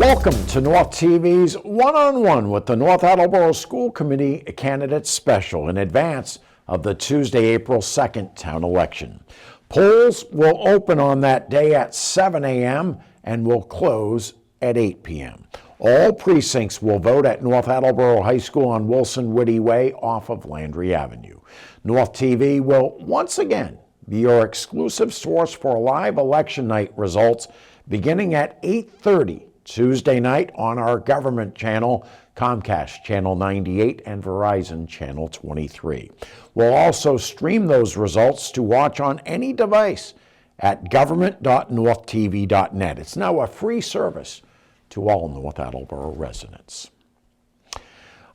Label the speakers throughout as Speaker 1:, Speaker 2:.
Speaker 1: Welcome to North TV's One-on-One with the North Attleboro School Committee Candidate Special in advance of the Tuesday, April 2nd town election. Polls will open on that day at 7 a.m. and will close at 8 p.m. All precincts will vote at North Attleboro High School on Wilson Whitty Way off of Landry Avenue. North TV will once again be your exclusive source for live election night results beginning at 8:30 Tuesday night on our government channel, Comcast Channel 98 and Verizon Channel 23. We'll also stream those results to watch on any device at government.northtv.net. It's now a free service to all North Attleboro residents.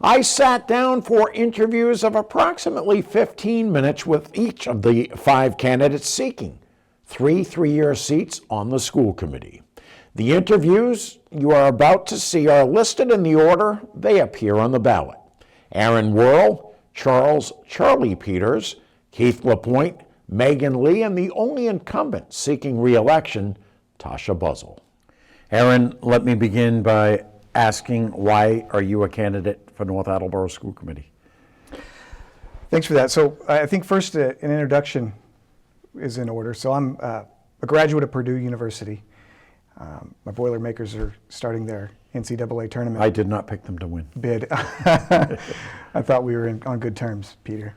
Speaker 1: I sat down for interviews of approximately 15 minutes with each of the 5 candidates seeking 3 three-year seats on the school committee. The interviews you are about to see are listed in the order they appear on the ballot. Aaron Worrell, Charlie Peters, Keith LaPointe, Megan Lee, and the only incumbent seeking re-election, Tasha Buzzell. Aaron, let me begin by asking, why are you a candidate for North Attleboro School Committee?
Speaker 2: Thanks for that. So I think first an introduction is in order. So I'm a graduate of Purdue University. My Boilermakers are starting their NCAA tournament.
Speaker 1: I did not pick them to win.
Speaker 2: Bid. I thought we were on good terms, Peter.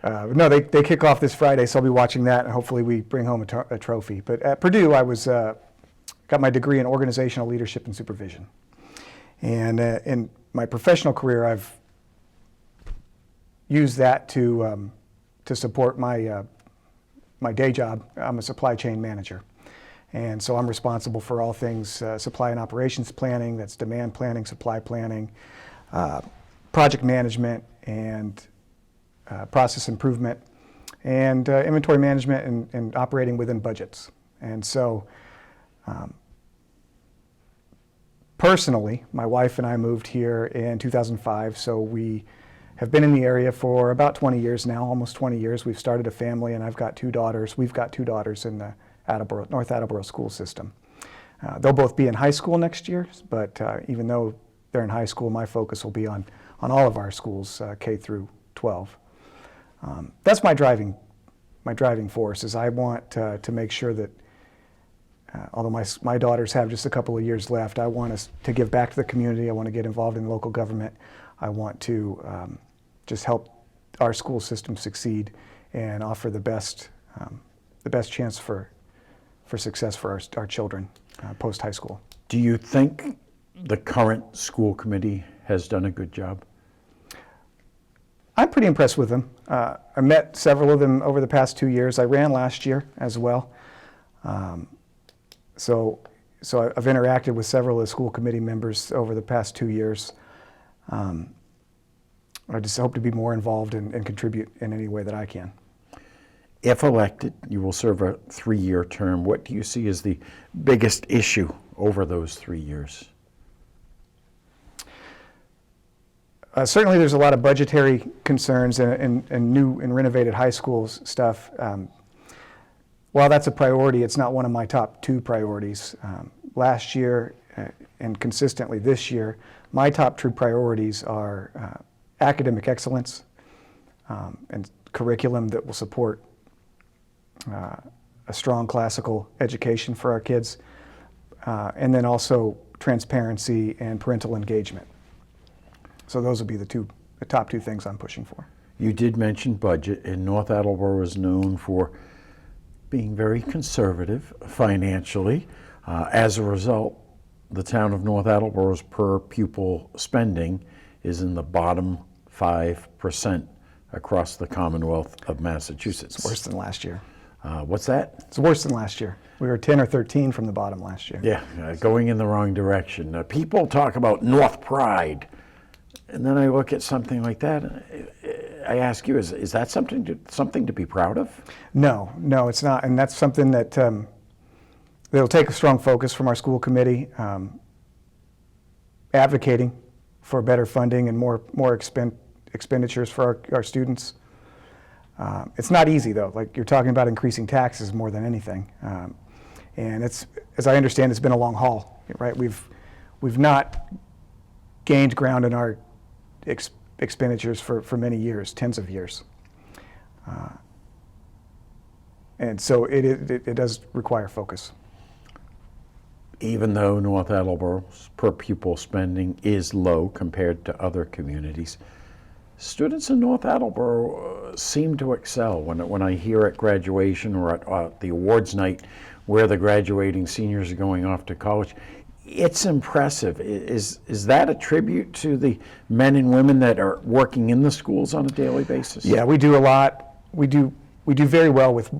Speaker 2: No, they kick off this Friday, so I'll be watching that, and hopefully we bring home a trophy. But at Purdue, I was got my degree in organizational leadership and supervision. And in my professional career, I've used that to support my my day job. I'm a supply chain manager. And so I'm responsible for all things supply and operations planning, that's demand planning, supply planning, project management, and process improvement, and inventory management and operating within budgets. And so personally, my wife and I moved here in 2005, so we have been in the area for about 20 years now, almost 20 years. We've started a family, and I've got 2 daughters. We've got 2 daughters in the North Attleboro school system. They'll both be in high school next year, but even though they're in high school, my focus will be on all of our schools, K through 12. That's my driving force, is I want to make sure that although my daughters have just a couple of years left, I want us to give back to the community. I want to get involved in local government. I want to just help our school system succeed and offer the best chance for success for our children post-high school.
Speaker 1: Do you think the current school committee has done a good job?
Speaker 2: I'm pretty impressed with them. I met several of them over the past 2 years. I ran last year as well. So I've interacted with several of the school committee members over the past 2 years. I just hope to be more involved and contribute in any way that I can.
Speaker 1: If elected, you will serve a 3-year term. What do you see as the biggest issue over those 3 years?
Speaker 2: Certainly there's a lot of budgetary concerns and new and renovated high schools stuff. While that's a priority, it's not one of my top 2 priorities. Last year and consistently this year, my top 2 priorities are academic excellence and curriculum that will support a strong classical education for our kids, and then also transparency and parental engagement. So those would be the top 2 things I'm pushing for.
Speaker 1: You did mention budget, and North Attleboro is known for being very conservative financially. As a result, the town of North Attleboro's per pupil spending is in the bottom 5% across the Commonwealth of Massachusetts.
Speaker 2: It's worse than last year.
Speaker 1: What's that?
Speaker 2: It's worse than last year. We were 10 or 13 from the bottom last year.
Speaker 1: Yeah, going in the wrong direction. People talk about North Pride, and then I look at something like that. I ask you, is that something to be proud of? No,
Speaker 2: it's not, and that's something that that'll take a strong focus from our school committee, advocating for better funding and more expenditures for our students. It's not easy though. Like, you're talking about increasing taxes more than anything, and it's, as I understand, it's been a long haul. Right? we've not gained ground in our expenditures for many years, tens of years. And so it does require focus.
Speaker 1: Even though North Attleboro's per pupil spending is low compared to other communities, students in North Attleboro seem to excel. When I hear at graduation or at the awards night where the graduating seniors are going off to college, it's impressive. Is that a tribute to the men and women that are working in the schools on a daily basis?
Speaker 2: Yeah, we do a lot. We do very well with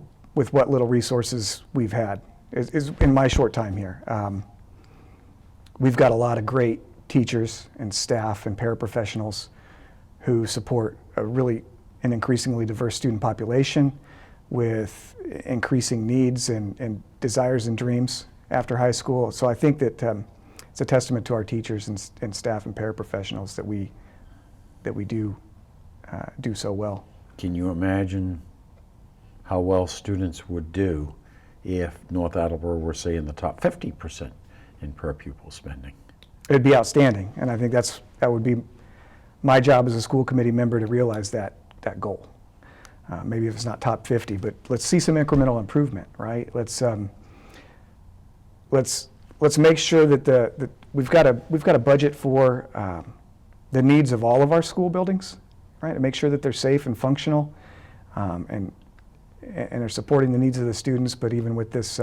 Speaker 2: what little resources we've had. Is in my short time here. We've got a lot of great teachers and staff and paraprofessionals who support an increasingly diverse student population with increasing needs and desires and dreams after high school. So I think that it's a testament to our teachers and staff and paraprofessionals that we do so well.
Speaker 1: Can you imagine how well students would do if North Attleboro were, say, in the top 50% in per pupil spending?
Speaker 2: It'd be outstanding, and I think that would be my job as a school committee member to realize that goal. Maybe if it's not top 50, but let's see some incremental improvement, right? Let's make sure that we've got a budget for the needs of all of our school buildings, right? And make sure that they're safe and functional, and are supporting the needs of the students. But even with this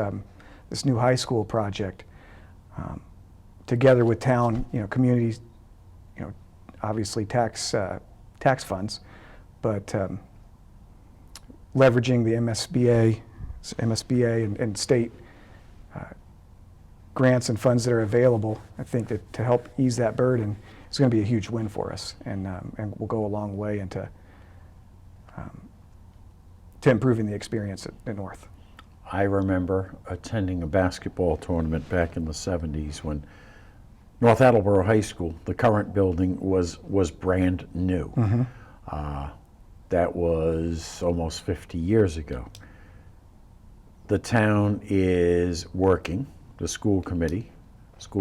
Speaker 2: new high school project, together with town, communities, obviously tax funds, but leveraging the MSBA and state grants and funds that are available, I think that to help ease that burden is going to be a huge win for us, and will go a long way into improving the experience at North.
Speaker 1: I remember attending a basketball tournament back in the 70s when North Attleboro High School, the current building, was brand new.
Speaker 2: Mm-hmm.
Speaker 1: That was almost 50 years ago. The town is working, the school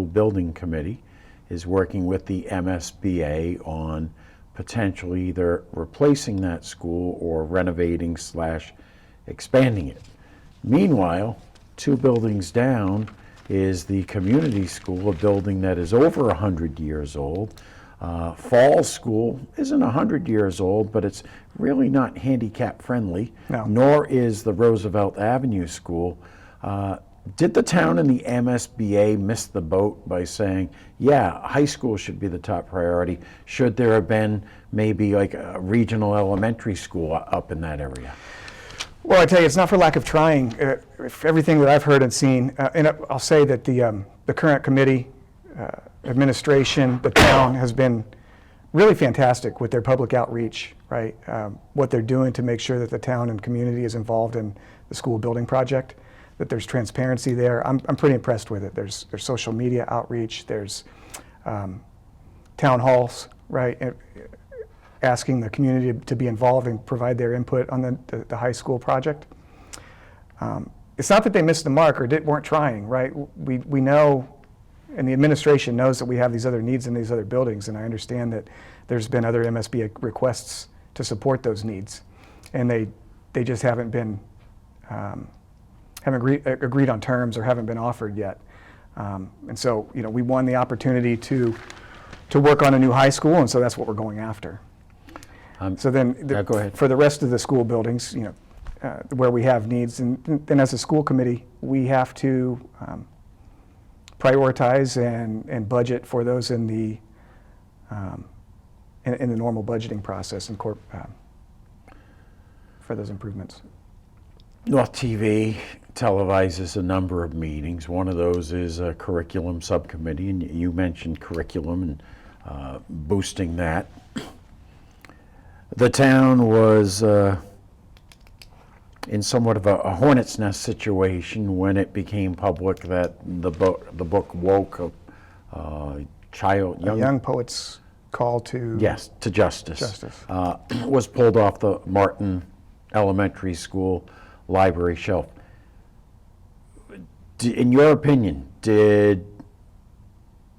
Speaker 1: building committee is working with the MSBA on potentially either replacing that school or renovating / expanding it. Meanwhile, 2 buildings down is the community school, a building that is over 100 years old. Falls School isn't 100 years old, but it's really not handicap friendly,
Speaker 2: No.
Speaker 1: Nor is the Roosevelt Avenue School. Did the town and the MSBA miss the boat by saying, yeah, high school should be the top priority? Should there have been maybe like a regional elementary school up in that area?
Speaker 2: Well, I tell you, it's not for lack of trying. Everything that I've heard and seen, and I'll say that the current committee, administration, the town has been really fantastic with their public outreach, right? What they're doing to make sure that the town and community is involved in the school building project, that there's transparency there. I'm pretty impressed with it. There's social media outreach, there's town halls, right? Asking the community to be involved and provide their input on the high school project. It's not that they missed the mark or weren't trying, right? We know, and the administration knows that we have these other needs in these other buildings, and I understand that there's been other MSBA requests to support those needs, and they just haven't been haven't agreed on terms or haven't been offered yet. And so, we won the opportunity to work on a new high school, and so that's what we're going after. So then,
Speaker 1: go ahead.
Speaker 2: For the rest of the school buildings, where we have needs, and then as a school committee, we have to prioritize and budget for those in the normal budgeting process and for those improvements.
Speaker 1: North TV televises a number of meetings. One of those is a curriculum subcommittee, and you mentioned curriculum and boosting that. The town was in somewhat of a hornet's nest situation when it became public that the book Woke, a young
Speaker 2: poet's call to
Speaker 1: to justice. Was pulled off the Martin Elementary School library shelf. In your opinion, did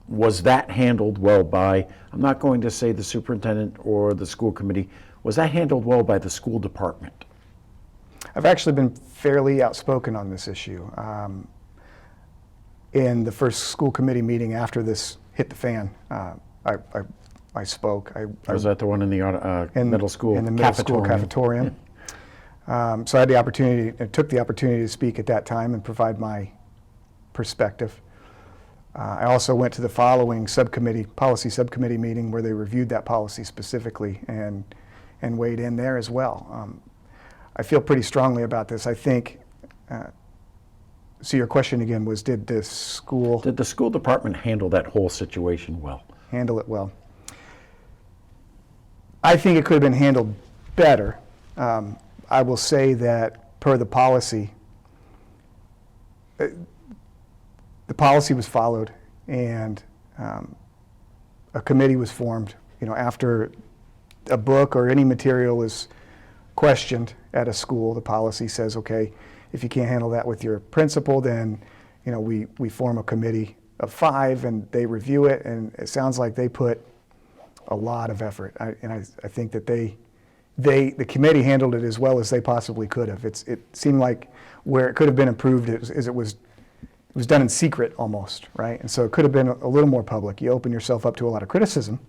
Speaker 1: Was that handled well by, I'm not going to say the superintendent or the school committee, was that handled well by the school department?
Speaker 2: I've actually been fairly outspoken on this issue. In the first school committee meeting after this hit the fan, I spoke.
Speaker 1: Was that the one in the middle school
Speaker 2: in the middle school cafetorium? So I had the opportunity, I took the opportunity to speak at that time and provide my perspective. I also went to the following policy subcommittee meeting where they reviewed that policy specifically and weighed in there as well. I feel pretty strongly about this. I think, so your question again was, did the school
Speaker 1: department handle that whole situation well?
Speaker 2: Handle it well? I think it could have been handled better. I will say that per the policy was followed, and a committee was formed. After a book or any material is questioned at a school, the policy says, okay, if you can't handle that with your principal, then we form a committee of 5 and they review it, and it sounds like they put a lot of effort. I think that the committee handled it as well as they possibly could have. It seemed like where it could have been improved is it was done in secret almost, right? And so it could have been a little more public. You open yourself up to a lot of criticism,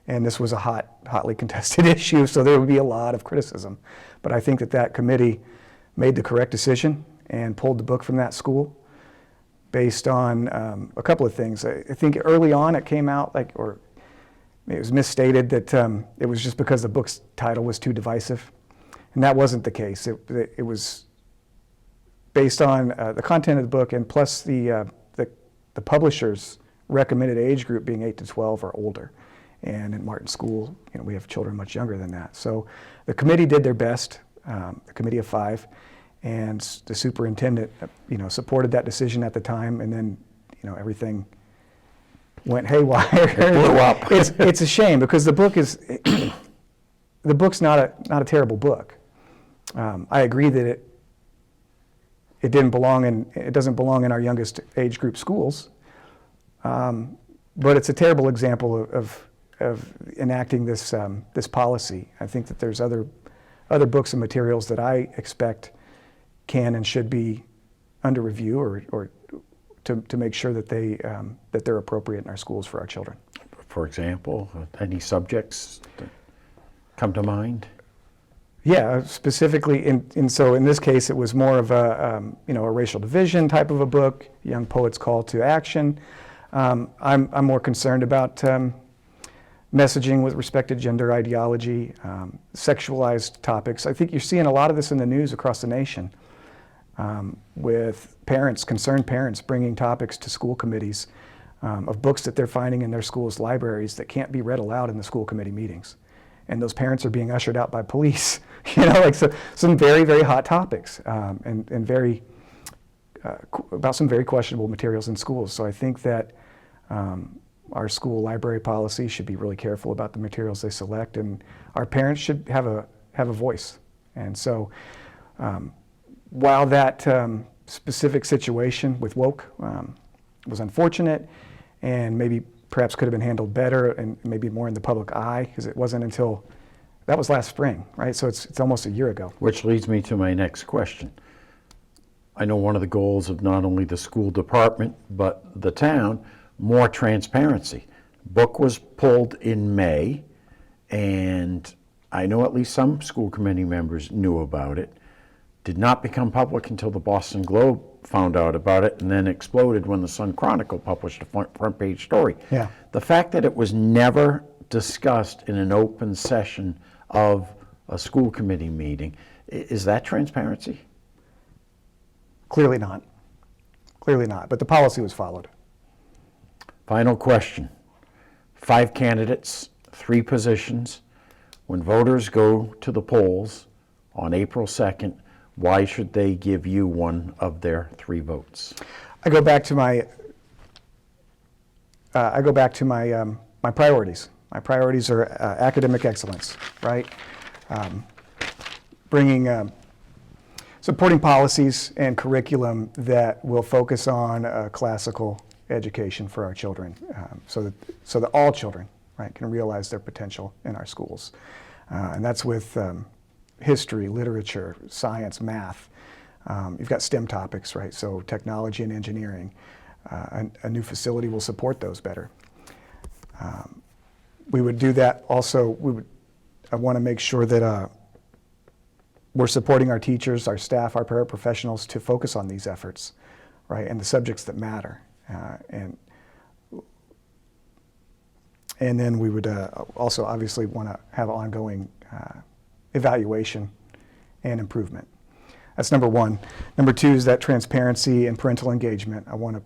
Speaker 2: and this was a hotly contested issue, so there would be a lot of criticism. But I think that committee made the correct decision and pulled the book from that school based on a couple of things. I think early on it came out or it was misstated that it was just because the book's title was too divisive, and that wasn't the case. It was based on the content of the book, and plus the publisher's recommended age group being 8 to 12 or older. And in Martin School, we have children much younger than that. So the committee did their best, the committee of 5, and the superintendent, supported that decision at the time, and then, everything went haywire.
Speaker 1: It blew up.
Speaker 2: It's a shame because the book's not a terrible book. I agree that it doesn't belong in our youngest age group schools, but it's a terrible example of enacting this policy. I think that there's other books and materials that I expect can and should be under review or to make sure that they're appropriate in our schools for our children.
Speaker 1: For example, any subjects that come to mind?
Speaker 2: Yeah, specifically, so in this case, it was more of a racial division type of a book, Young Poets' Call to Action. I'm more concerned about messaging with respect to gender ideology, sexualized topics. I think you're seeing a lot of this in the news across the nation, with concerned parents bringing topics to school committees of books that they're finding in their school's libraries that can't be read aloud in the school committee meetings. And those parents are being ushered out by police, some very, very hot topics, and very, about some very questionable materials in schools. So I think that our school library policy should be really careful about the materials they select, and our parents should have a voice. And so while that specific situation with woke was unfortunate and maybe perhaps could have been handled better and maybe more in the public eye, because it wasn't until, that was last spring, right? So it's almost a year ago.
Speaker 1: Which leads me to my next question. I know one of the goals of not only the school department, but the town, more transparency. Book was pulled in May, and I know at least some school committee members knew about it. Did not become public until the Boston Globe found out about it, and then exploded when the Sun Chronicle published a front page story.
Speaker 2: Yeah.
Speaker 1: The fact that it was never discussed in an open session of a school committee meeting, is that transparency?
Speaker 2: Clearly not. Clearly not, but the policy was followed.
Speaker 1: Final question. 5 candidates, 3 positions. When voters go to the polls on April 2nd, why should they give you one of their 3 votes?
Speaker 2: I go back to my my priorities. My priorities are academic excellence, right? Supporting policies and curriculum that will focus on a classical education for our children, so that all children, right, can realize their potential in our schools. And that's with history, literature, science, math. You've got STEM topics, right? So technology and engineering. A new facility will support those better. We would do that also. I want to make sure that we're supporting our teachers, our staff, our paraprofessionals to focus on these efforts, right, and the subjects that matter. And then we would also obviously want to have ongoing evaluation and improvement. That's number one. Number two is that transparency and parental engagement. I want to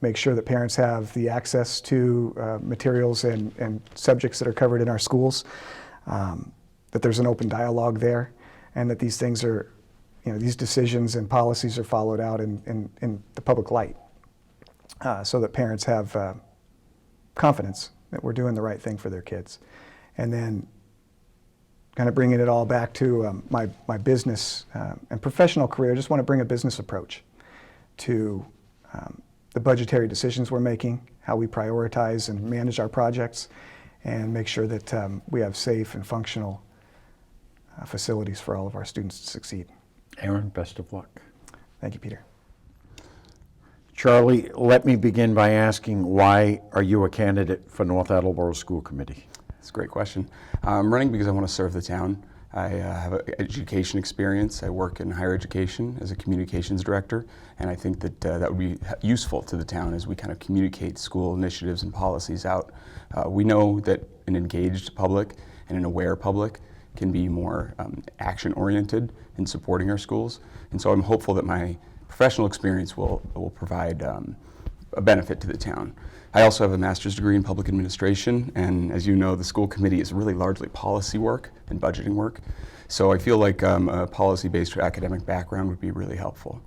Speaker 2: make sure that parents have the access to materials and subjects that are covered in our schools, that there's an open dialogue there, and that these things are, these decisions and policies are followed out in the public light, so that parents have confidence that we're doing the right thing for their kids. And then kind of bringing it all back to my business and professional career, I just want to bring a business approach to the budgetary decisions we're making, how we prioritize and manage our projects, and make sure that we have safe and functional facilities for all of our students to succeed.
Speaker 1: Aaron, best of luck.
Speaker 2: Thank you, Peter.
Speaker 1: Charlie, let me begin by asking, why are you a candidate for North Attleboro School Committee?
Speaker 3: That's a great question. I'm running because I want to serve the town. I have education experience. I work in higher education as a communications director, and I think that that would be useful to the town as we kind of communicate school initiatives and policies out. We know that an engaged public and an aware public can be more action-oriented in supporting our schools, and so I'm hopeful that my professional experience will provide a benefit to the town. I also have a master's degree in public administration, and as you know, the school committee is really largely policy work and budgeting work. So I feel like a policy-based academic background would be really helpful.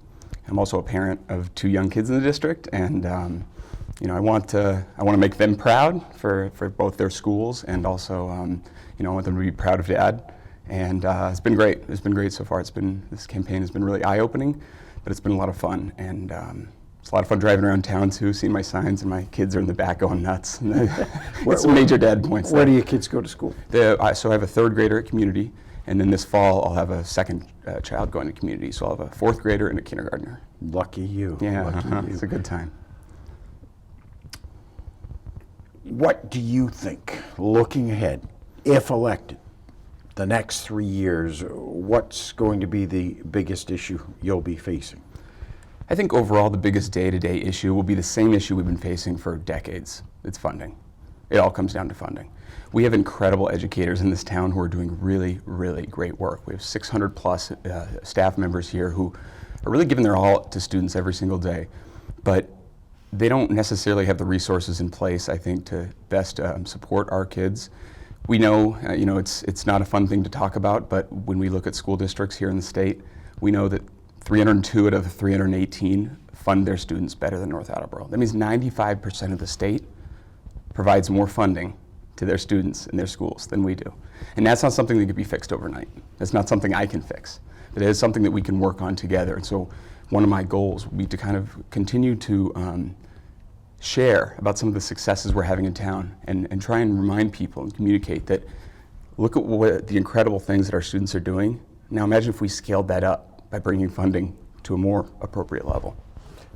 Speaker 3: I'm also a parent of 2 young kids in the district, and I want to make them proud for both their schools, and also I want them to be proud of Dad. And it's been great. It's been great so far. This campaign has been really eye-opening, but it's been a lot of fun, and it's a lot of fun driving around town too, seeing my signs, and my kids are in the back going nuts. It's some major dad points.
Speaker 1: Where do your kids go to school?
Speaker 3: So I have a 3rd grader at community, and then this fall I'll have a 2nd child going to community. So I'll have a 4th grader and a kindergartner.
Speaker 1: Lucky you.
Speaker 3: Yeah,
Speaker 1: Lucky you.
Speaker 3: It's a good time.
Speaker 1: What do you think, looking ahead, if elected, the next 3 years, what's going to be the biggest issue you'll be facing?
Speaker 3: I think overall the biggest day-to-day issue will be the same issue we've been facing for decades. It's funding. It all comes down to funding. We have incredible educators in this town who are doing really, really great work. We have 600 plus staff members here who are really giving their all to students every single day, but they don't necessarily have the resources in place, I think, to best support our kids. We know, it's not a fun thing to talk about, but when we look at school districts here in the state, we know that 302 out of the 318 fund their students better than North Attleboro. That means 95% of the state provides more funding to their students in their schools than we do. And that's not something that can be fixed overnight. That's not something I can fix. But it is something that we can work on together. And so one of my goals will be to kind of continue to share about some of the successes we're having in town, and try and remind people and communicate that look at what the incredible things that our students are doing. Now imagine if we scaled that up by bringing funding to a more appropriate level.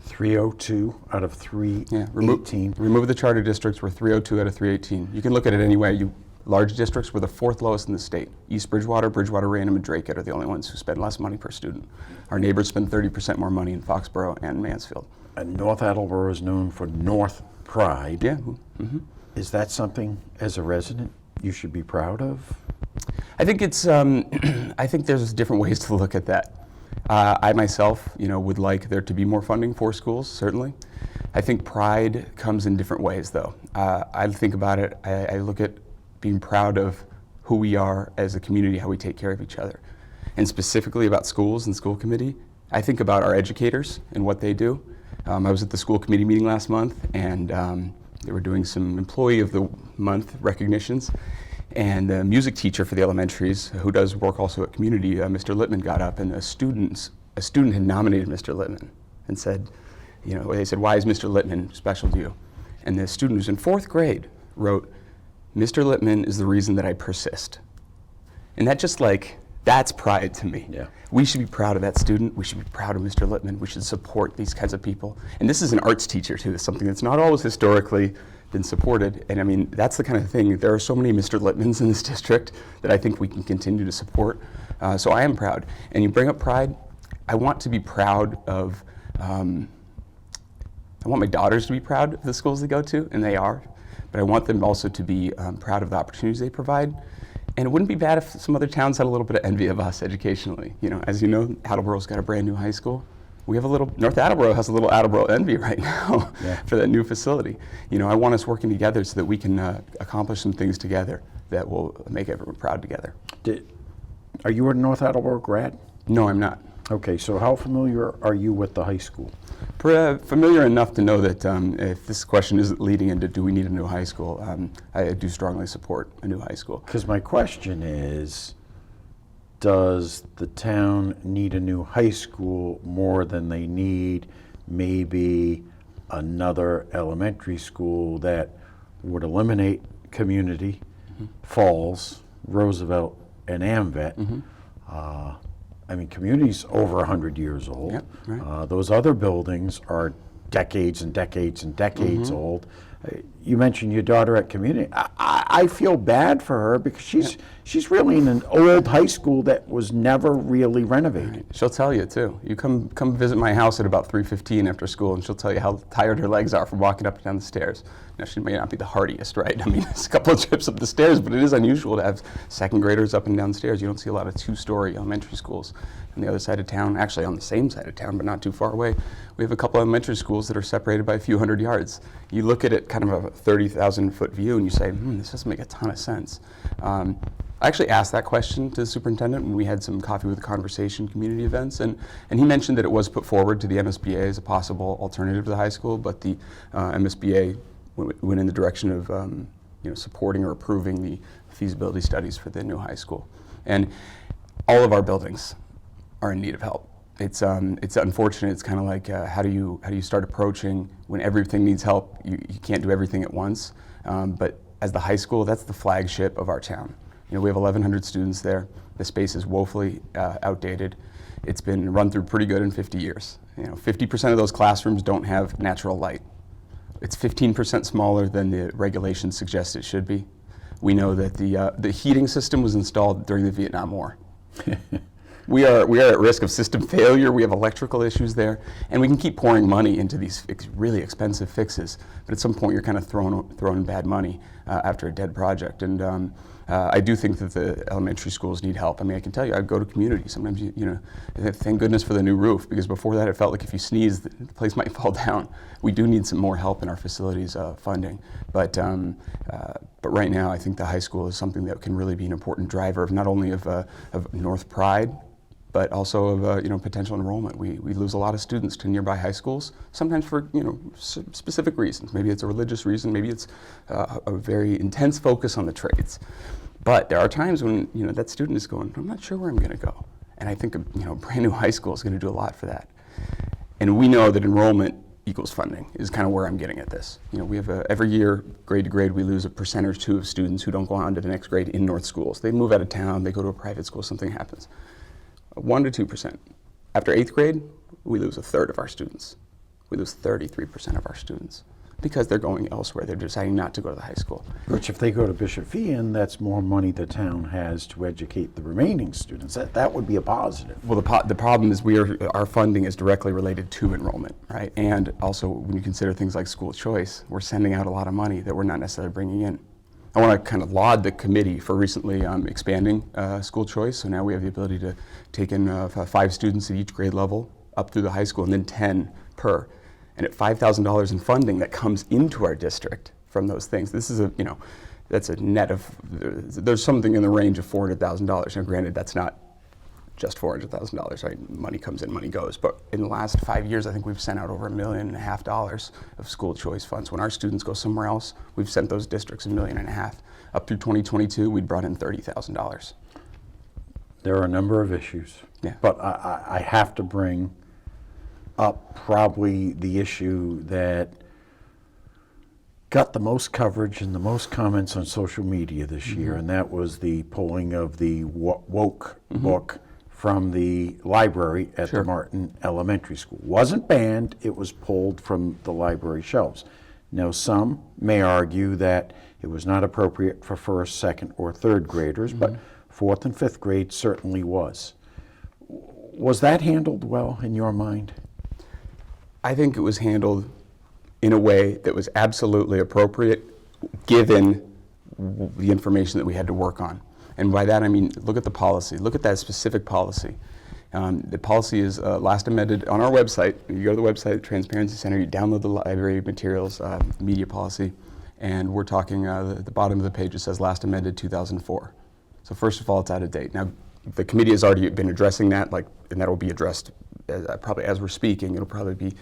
Speaker 1: 302 out of 318.
Speaker 3: Remove the charter districts, we're 302 out of 318. You can look at it any way. Large districts, we're the 4th lowest in the state. East Bridgewater, Raynham, and Drake are the only ones who spend less money per student. Our neighbors spend 30% more money in Foxborough and Mansfield.
Speaker 1: And North Attleboro is known for North Pride.
Speaker 3: Yeah. Mm-hmm.
Speaker 1: Is that something, as a resident, you should be proud of?
Speaker 3: I think it's. I think there's different ways to look at that. I myself, would like there to be more funding for schools. Certainly, I think pride comes in different ways, though. I think about it. I look at being proud of who we are as a community, how we take care of each other, and specifically about schools and school committee. I think about our educators and what they do. I was at the school committee meeting last month, and they were doing some Employee of the Month recognitions. And the music teacher for the elementaries, who does work also at community, Mr. Littman, got up, and a student had nominated Mr. Littman and said, they said, "Why is Mr. Littman special to you?" And the student who's in 4th grade wrote, "Mr. Littman is the reason that I persist." And that just that's pride to me.
Speaker 1: Yeah.
Speaker 3: We should be proud of that student. We should be proud of Mr. Littman. We should support these kinds of people. And this is an arts teacher too. It's something that's not always historically been supported. And I mean, that's the kind of thing. There are so many Mr. Littmans in this district that I think we can continue to support. So I am proud. And you bring up pride. I want to be proud of, I want my daughters to be proud of the schools they go to, and they are. But I want them also to be proud of the opportunities they provide. And it wouldn't be bad if some other towns had a little bit of envy of us educationally. As you know, Attleboro's got a brand new high school. North Attleboro has a little Attleboro envy right now for that new facility. I want us working together so that we can accomplish some things together that will make everyone proud together.
Speaker 1: Are you a North Attleboro grad?
Speaker 3: No, I'm not.
Speaker 1: Okay, so how familiar are you with the high school?
Speaker 3: Familiar enough to know that if this question isn't leading into do we need a new high school, I do strongly support a new high school.
Speaker 1: Because my question is, does the town need a new high school more than they need maybe another elementary school that would eliminate Community, Falls, Roosevelt, and AMVET? I mean, Community's over 100 years old.
Speaker 3: Yep, right.
Speaker 1: Those other buildings are decades and decades and decades old. You mentioned your daughter at Community. I feel bad for her because she's really in an old high school that was never really renovated.
Speaker 3: Right. She'll tell you too. You come visit my house at about 3:15 after school, and she'll tell you how tired her legs are from walking up and down the stairs. Now, she may not be the hardiest, right? I mean, it's a couple of trips up the stairs, but it is unusual to have 2nd graders up and down stairs. You don't see a lot of 2-story elementary schools on the other side of town, actually on the same side of town, but not too far away. We have a couple of elementary schools that are separated by a few hundred yards. You look at it kind of a 30,000-foot view, and you say, this doesn't make a ton of sense. I actually asked that question to the superintendent when we had some Coffee with a Conversation community events, and he mentioned that it was put forward to the MSBA as a possible alternative to the high school, but the MSBA went in the direction of supporting or approving the feasibility studies for the new high school. And all of our buildings are in need of help. It's unfortunate. It's kind of like how do you start approaching when everything needs help? You can't do everything at once. But as the high school, that's the flagship of our town. We have 1,100 students there. The space is woefully outdated. It's been run through pretty good in 50 years. 50% of those classrooms don't have natural light. It's 15% smaller than the regulations suggest it should be. We know that the heating system was installed during the Vietnam War. We are at risk of system failure. We have electrical issues there, and we can keep pouring money into these really expensive fixes. But at some point, you're kind of throwing bad money after a dead project. And I do think that the elementary schools need help. I mean, I can tell you, I go to Community. Sometimes, thank goodness for the new roof, because before that, it felt like if you sneezed, the place might fall down. We do need some more help in our facilities funding. But right now, I think the high school is something that can really be an important driver of not only of North Pride, but also of potential enrollment. We lose a lot of students to nearby high schools, sometimes for specific reasons. Maybe it's a religious reason, maybe it's a very intense focus on the trades. But there are times when that student is going, I'm not sure where I'm going to go. And I think a brand new high school is going to do a lot for that. And we know that enrollment equals funding is kind of where I'm getting at this. We have every year, grade to grade, we lose a % or 2 of students who don't go on to the next grade in North schools. They move out of town, they go to a private school, something happens. 1 to 2%. After 8th grade, we lose a third of our students. We lose 33% of our students because they're going elsewhere. They're deciding not to go to the high school.
Speaker 1: Which, if they go to Bishop Fee-In, that's more money the town has to educate the remaining students. That would be a positive.
Speaker 3: Well, the problem is our funding is directly related to enrollment, right? And also, when you consider things like school choice, we're sending out a lot of money that we're not necessarily bringing in. I want to kind of laud the committee for recently expanding school choice. So now we have the ability to take in 5 students at each grade level up through the high school, and then 10 per. And at $5,000 in funding that comes into our district from those things, this is that's a net of, there's something in the range of $400,000. Now, granted, that's not just $400,000, right? Money comes in, money goes. But in the last 5 years, I think we've sent out over $1.5 million of school choice funds. When our students go somewhere else, we've sent those districts $1.5 million. Up through 2022, we'd brought in $30,000.
Speaker 1: There are a number of issues, but I have to bring up probably the issue that got the most coverage and the most comments on social media this year, and that was the pulling of the woke book from the library at the Martin Elementary School. Wasn't banned, it was pulled from the library shelves. Now, some may argue that it was not appropriate for first, second, or third graders, but fourth and fifth grade certainly was. Was that handled well in your mind?
Speaker 3: I think it was handled in a way that was absolutely appropriate given the information that we had to work on. And by that I mean, look at the policy. Look at that specific policy. The policy is last amended on our website. You go to the website, Transparency Center, you download the library materials, media policy, and we're talking, at the bottom of the page it says last amended 2004. So first of all, it's out of date. Now, the committee has already been addressing that, and that will be addressed probably as we're speaking. It'll probably be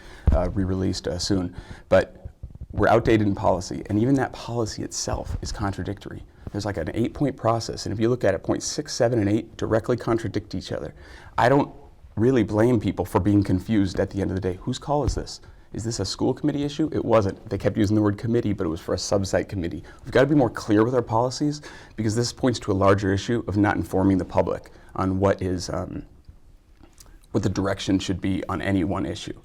Speaker 3: re-released soon. But we're outdated in policy, and even that policy itself is contradictory. There's like an 8-point process, and if you look at it, points 6, 7, and 8 directly contradict each other. I don't really blame people for being confused at the end of the day. Whose call is this? Is this a school committee issue? It wasn't. They kept using the word committee, but it was for a sub-site committee. We've got to be more clear with our policies because this points to a larger issue of not informing the public on what the direction should be on any one issue.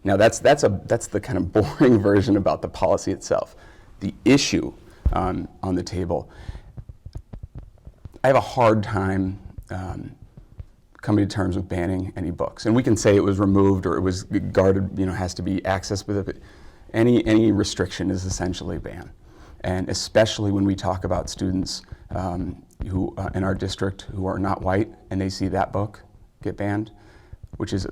Speaker 3: Now that's the kind of boring version about the policy itself. The issue on the table, I have a hard time coming to terms with banning any books. And we can say it was removed or it was guarded, has to be accessed with it. Any restriction is essentially a ban. And especially when we talk about students who in our district who are not white and they see that book get banned, which is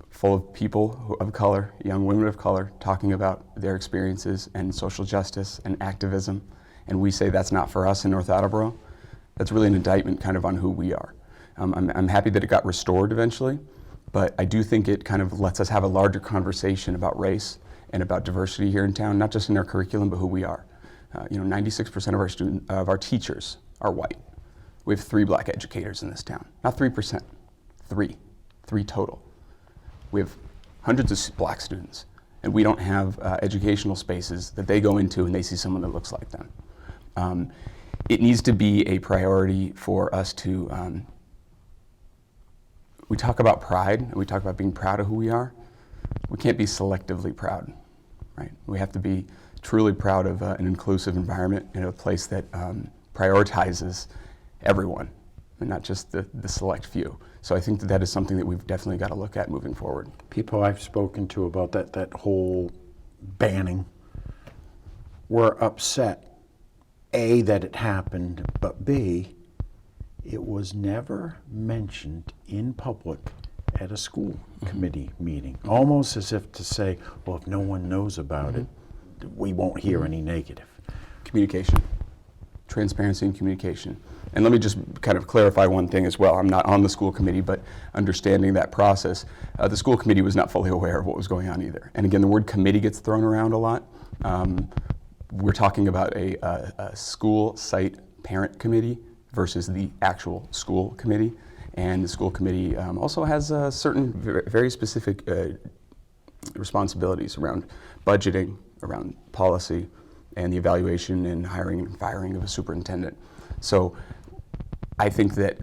Speaker 3: full of people of color, young women of color, talking about their experiences and social justice and activism. And we say that's not for us in North Attleboro. That's really an indictment kind of on who we are. I'm happy that it got restored eventually, but I do think it kind of lets us have a larger conversation about race and about diversity here in town, not just in our curriculum, but who we are. 96% of our teachers are white. We have 3 black educators in this town. Not 3%, 3 total. We have hundreds of black students, and we don't have educational spaces that they go into and they see someone that looks like them. It needs to be a priority for us to, we talk about pride, and we talk about being proud of who we are. We can't be selectively proud, right? We have to be truly proud of an inclusive environment and a place that prioritizes everyone, and not just the select few. So I think that is something that we've definitely got to look at moving forward.
Speaker 1: People I've spoken to about that whole banning were upset, A, that it happened, but B, it was never mentioned in public at a school committee meeting, almost as if to say, well, if no one knows about it, we won't hear any negative.
Speaker 3: Communication, transparency and communication. And let me just kind of clarify one thing as well. I'm not on the school committee, but understanding that process, the school committee was not fully aware of what was going on either. And again, the word committee gets thrown around a lot. We're talking about a school site parent committee versus the actual school committee. And the school committee also has certain very specific responsibilities around budgeting, around policy, and the evaluation and hiring and firing of a superintendent. So I think that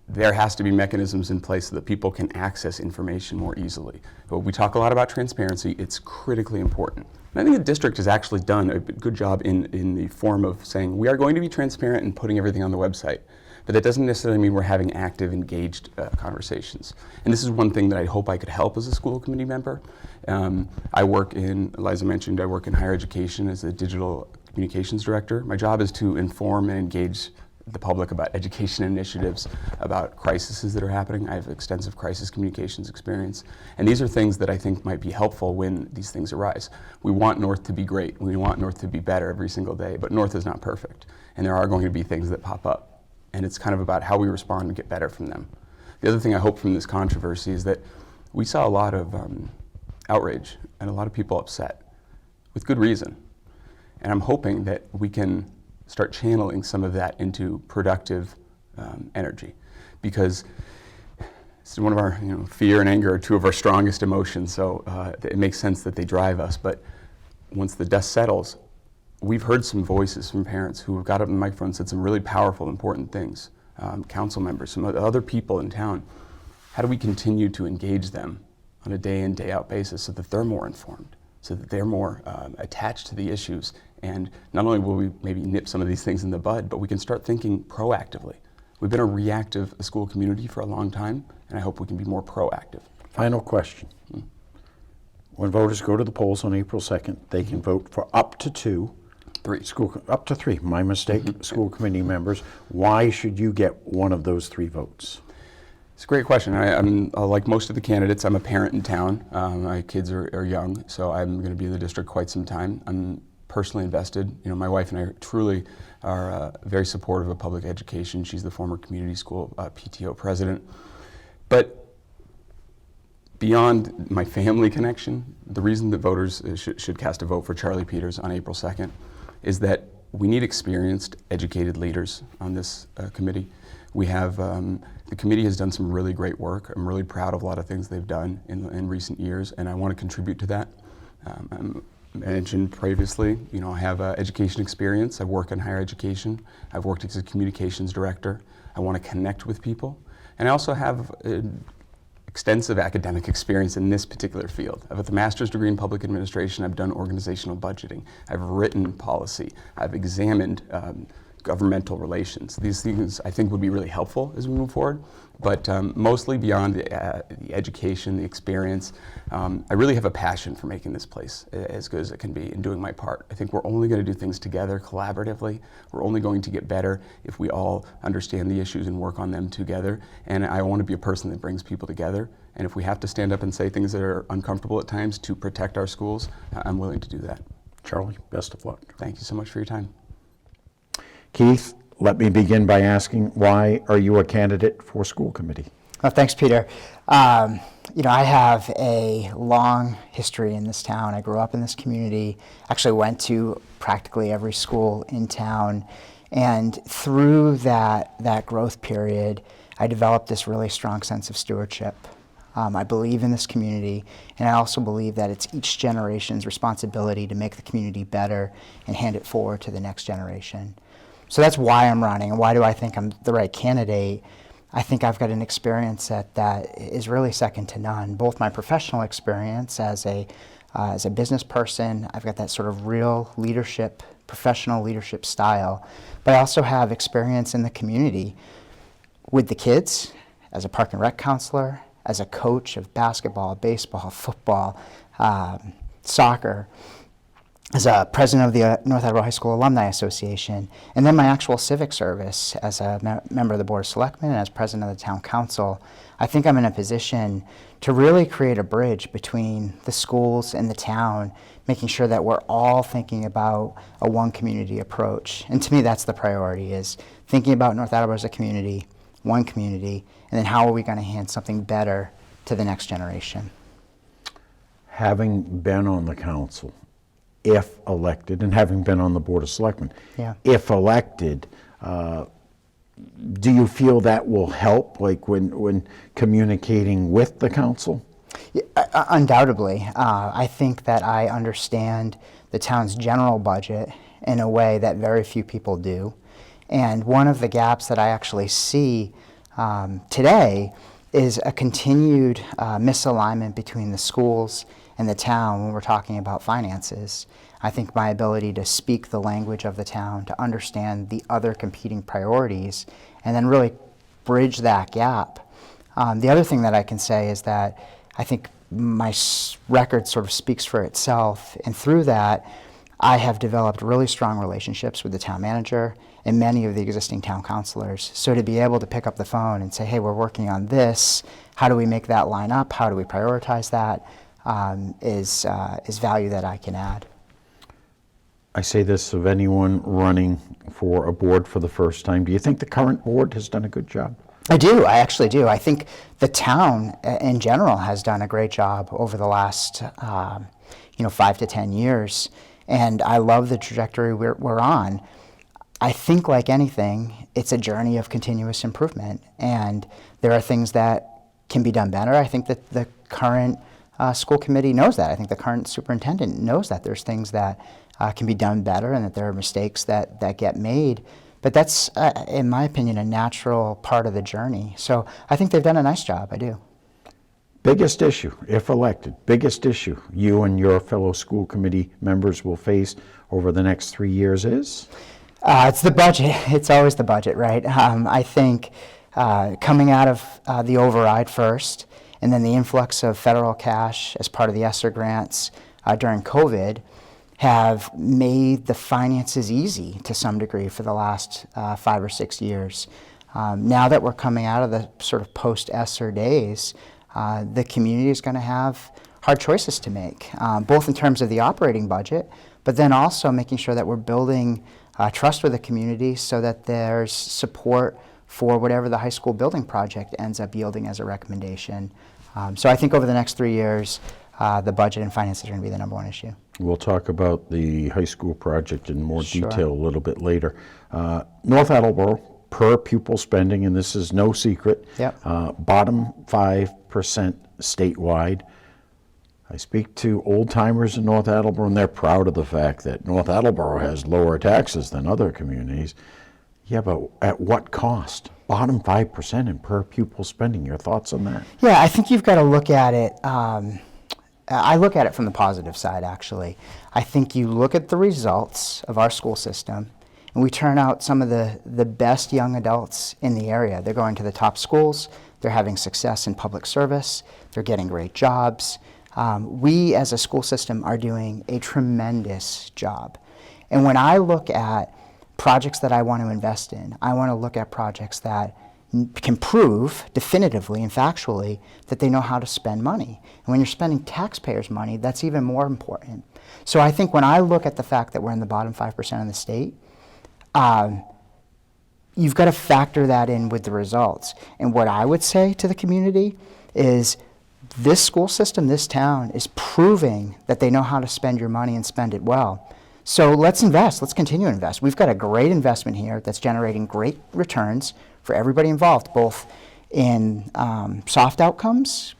Speaker 3: there has to be mechanisms in place so that people can access information more easily. But we talk a lot about transparency. It's critically important. And I think the district has actually done a good job in the form of saying we are going to be transparent and putting everything on the website. But that doesn't necessarily mean we're having active, engaged conversations. And this is one thing that I hope I could help as a school committee member. I work in, Eliza mentioned, I work in higher education as a digital communications director. My job is to inform and engage the public about education initiatives, about crises that are happening. I have extensive crisis communications experience. And these are things that I think might be helpful when these things arise. We want North to be great. We want North to be better every single day, but North is not perfect. And there are going to be things that pop up. And it's kind of about how we respond and get better from them. The other thing I hope from this controversy is that we saw a lot of outrage and a lot of people upset with good reason. And I'm hoping that we can start channeling some of that into productive energy. Because It's one of our, fear and anger are two of our strongest emotions, so it makes sense that they drive us. But once the dust settles, we've heard some voices from parents who have got up on the microphone and said some really powerful, important things. Council members, some other people in town. How do we continue to engage them on a day in, day out basis so that they're more informed, so that they're more attached to the issues? And not only will we maybe nip some of these things in the bud, but we can start thinking proactively. We've been a reactive school community for a long time, and I hope we can be more proactive.
Speaker 1: Final question. When voters go to the polls on April 2nd, they can vote for up to three, my mistake, school committee members. Why should you get one of those 3 votes?
Speaker 3: It's a great question. I'm like most of the candidates, I'm a parent in town. My kids are young, so I'm going to be in the district quite some time. I'm personally invested. My wife and I truly are very supportive of public education. She's the former community school PTO president. But beyond my family connection, the reason that voters should cast a vote for Charlie Peters on April 2nd is that we need experienced, educated leaders on this committee. We have, the committee has done some really great work. I'm really proud of a lot of things they've done in recent years, and I want to contribute to that. I mentioned previously, I have education experience. I work in higher education. I've worked as a communications director. I want to connect with people. And I also have extensive academic experience in this particular field. I have a master's degree in public administration. I've done organizational budgeting. I've written policy. I've examined governmental relations. These things I think would be really helpful as we move forward, but mostly beyond the education, the experience, I really have a passion for making this place as good as it can be and doing my part. I think we're only going to do things together collaboratively. We're only going to get better if we all understand the issues and work on them together, and I want to be a person that brings people together, and if we have to stand up and say things that are uncomfortable at times to protect our schools, I'm willing to do that.
Speaker 1: Charlie, best of luck.
Speaker 3: Thank you so much for your time.
Speaker 1: Keith, let me begin by asking, why are you a candidate for school committee?
Speaker 4: Well, thanks, Peter. I have a long history in this town. I grew up in this community, actually went to practically every school in town, and through that growth period, I developed this really strong sense of stewardship. I believe in this community, and I also believe that it's each generation's responsibility to make the community better and hand it forward to the next generation. So that's why I'm running, and why do I think I'm the right candidate? I think I've got an experience that is really second to none. Both my professional experience as a business person, I've got that sort of real leadership, professional leadership style, but I also have experience in the community with the kids, as a park and rec counselor, as a coach of basketball, baseball, football, soccer, as a president of the North Attleboro High School Alumni Association, and then my actual civic service as a member of the Board of Selectmen and as president of the Town Council. I think I'm in a position to really create a bridge between the schools and the town, making sure that we're all thinking about a one community approach. And to me, that's the priority, is thinking about North Attleboro as a community, one community, and then how are we going to hand something better to the next generation.
Speaker 1: Having been on the council, if elected, and having been on the Board of Selectmen, if elected, do you feel that will help, like when communicating with the council?
Speaker 4: Yeah, undoubtedly. I think that I understand the town's general budget in a way that very few people do. And one of the gaps that I actually see today is a continued misalignment between the schools and the town when we're talking about finances. I think my ability to speak the language of the town, to understand the other competing priorities, and then really bridge that gap. The other thing that I can say is that I think my record sort of speaks for itself, and through that, I have developed really strong relationships with the town manager and many of the existing town councilors. So to be able to pick up the phone and say, hey, we're working on this, how do we make that line up, how do we prioritize that, is value that I can add.
Speaker 1: I say this of anyone running for a board for the first time. Do you think the current board has done a good job?
Speaker 4: I do. I actually do. I think the town in general has done a great job over the last 5 to 10 years, and I love the trajectory we're on. I think, like anything, it's a journey of continuous improvement, and there are things that can be done better. I think that the current school committee knows that. I think the current superintendent knows that there's things that can be done better and that there are mistakes that get made. But that's, in my opinion, a natural part of the journey. So I think they've done a nice job. I do.
Speaker 1: Biggest issue, if elected, biggest issue you and your fellow school committee members will face over the next 3 years is?
Speaker 4: It's the budget. It's always the budget, right? I think coming out of the override first, and then the influx of federal cash as part of the ESSER grants during COVID have made the finances easy to some degree for the last 5 or 6 years. Now that we're coming out of the sort of post-ESSER days, the community is going to have hard choices to make, both in terms of the operating budget, but then also making sure that we're building trust with the community so that there's support for whatever the high school building project ends up yielding as a recommendation. So I think over the next 3 years, the budget and finances are going to be the number one issue.
Speaker 1: We'll talk about the high school project in more
Speaker 4: Sure.
Speaker 1: detail a little bit later. North Attleboro, per pupil spending, and this is no secret,
Speaker 4: Yep.
Speaker 1: bottom 5% statewide. I speak to old timers in North Attleboro, and they're proud of the fact that North Attleboro has lower taxes than other communities. Yeah, but at what cost? Bottom 5% in per pupil spending. Your thoughts on that?
Speaker 4: Yeah, I think you've got to look at it. I look at it from the positive side, actually. I think you look at the results of our school system, and we turn out some of the best young adults in the area. They're going to the top schools. They're having success in public service. They're getting great jobs. We, as a school system, are doing a tremendous job. And when I look at projects that I want to invest in, I want to look at projects that can prove definitively and factually that they know how to spend money. And when you're spending taxpayers' money, that's even more important. So I think when I look at the fact that we're in the bottom 5% in the state, you've got to factor that in with the results. And what I would say to the community is this school system, this town, is proving that they know how to spend your money and spend it well. So let's invest. Let's continue to invest. We've got a great investment here that's generating great returns for everybody involved, both in soft outcomes,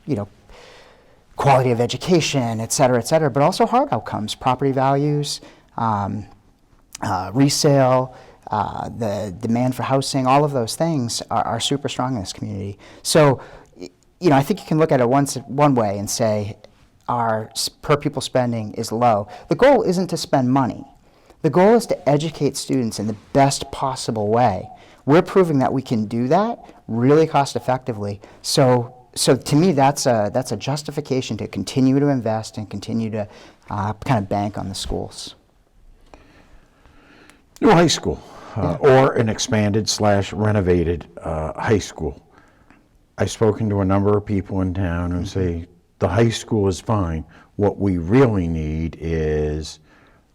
Speaker 4: quality of education, et cetera, but also hard outcomes, property values, resale, the demand for housing. All of those things are super strong in this community. So, I think you can look at it one way and say our per pupil spending is low. The goal isn't to spend money. The goal is to educate students in the best possible way. We're proving that we can do that really cost effectively. So to me, that's a justification to continue to invest and continue to kind of bank on the schools.
Speaker 1: New high school, or an expanded / renovated high school. I've spoken to a number of people in town who say the high school is fine. What we really need is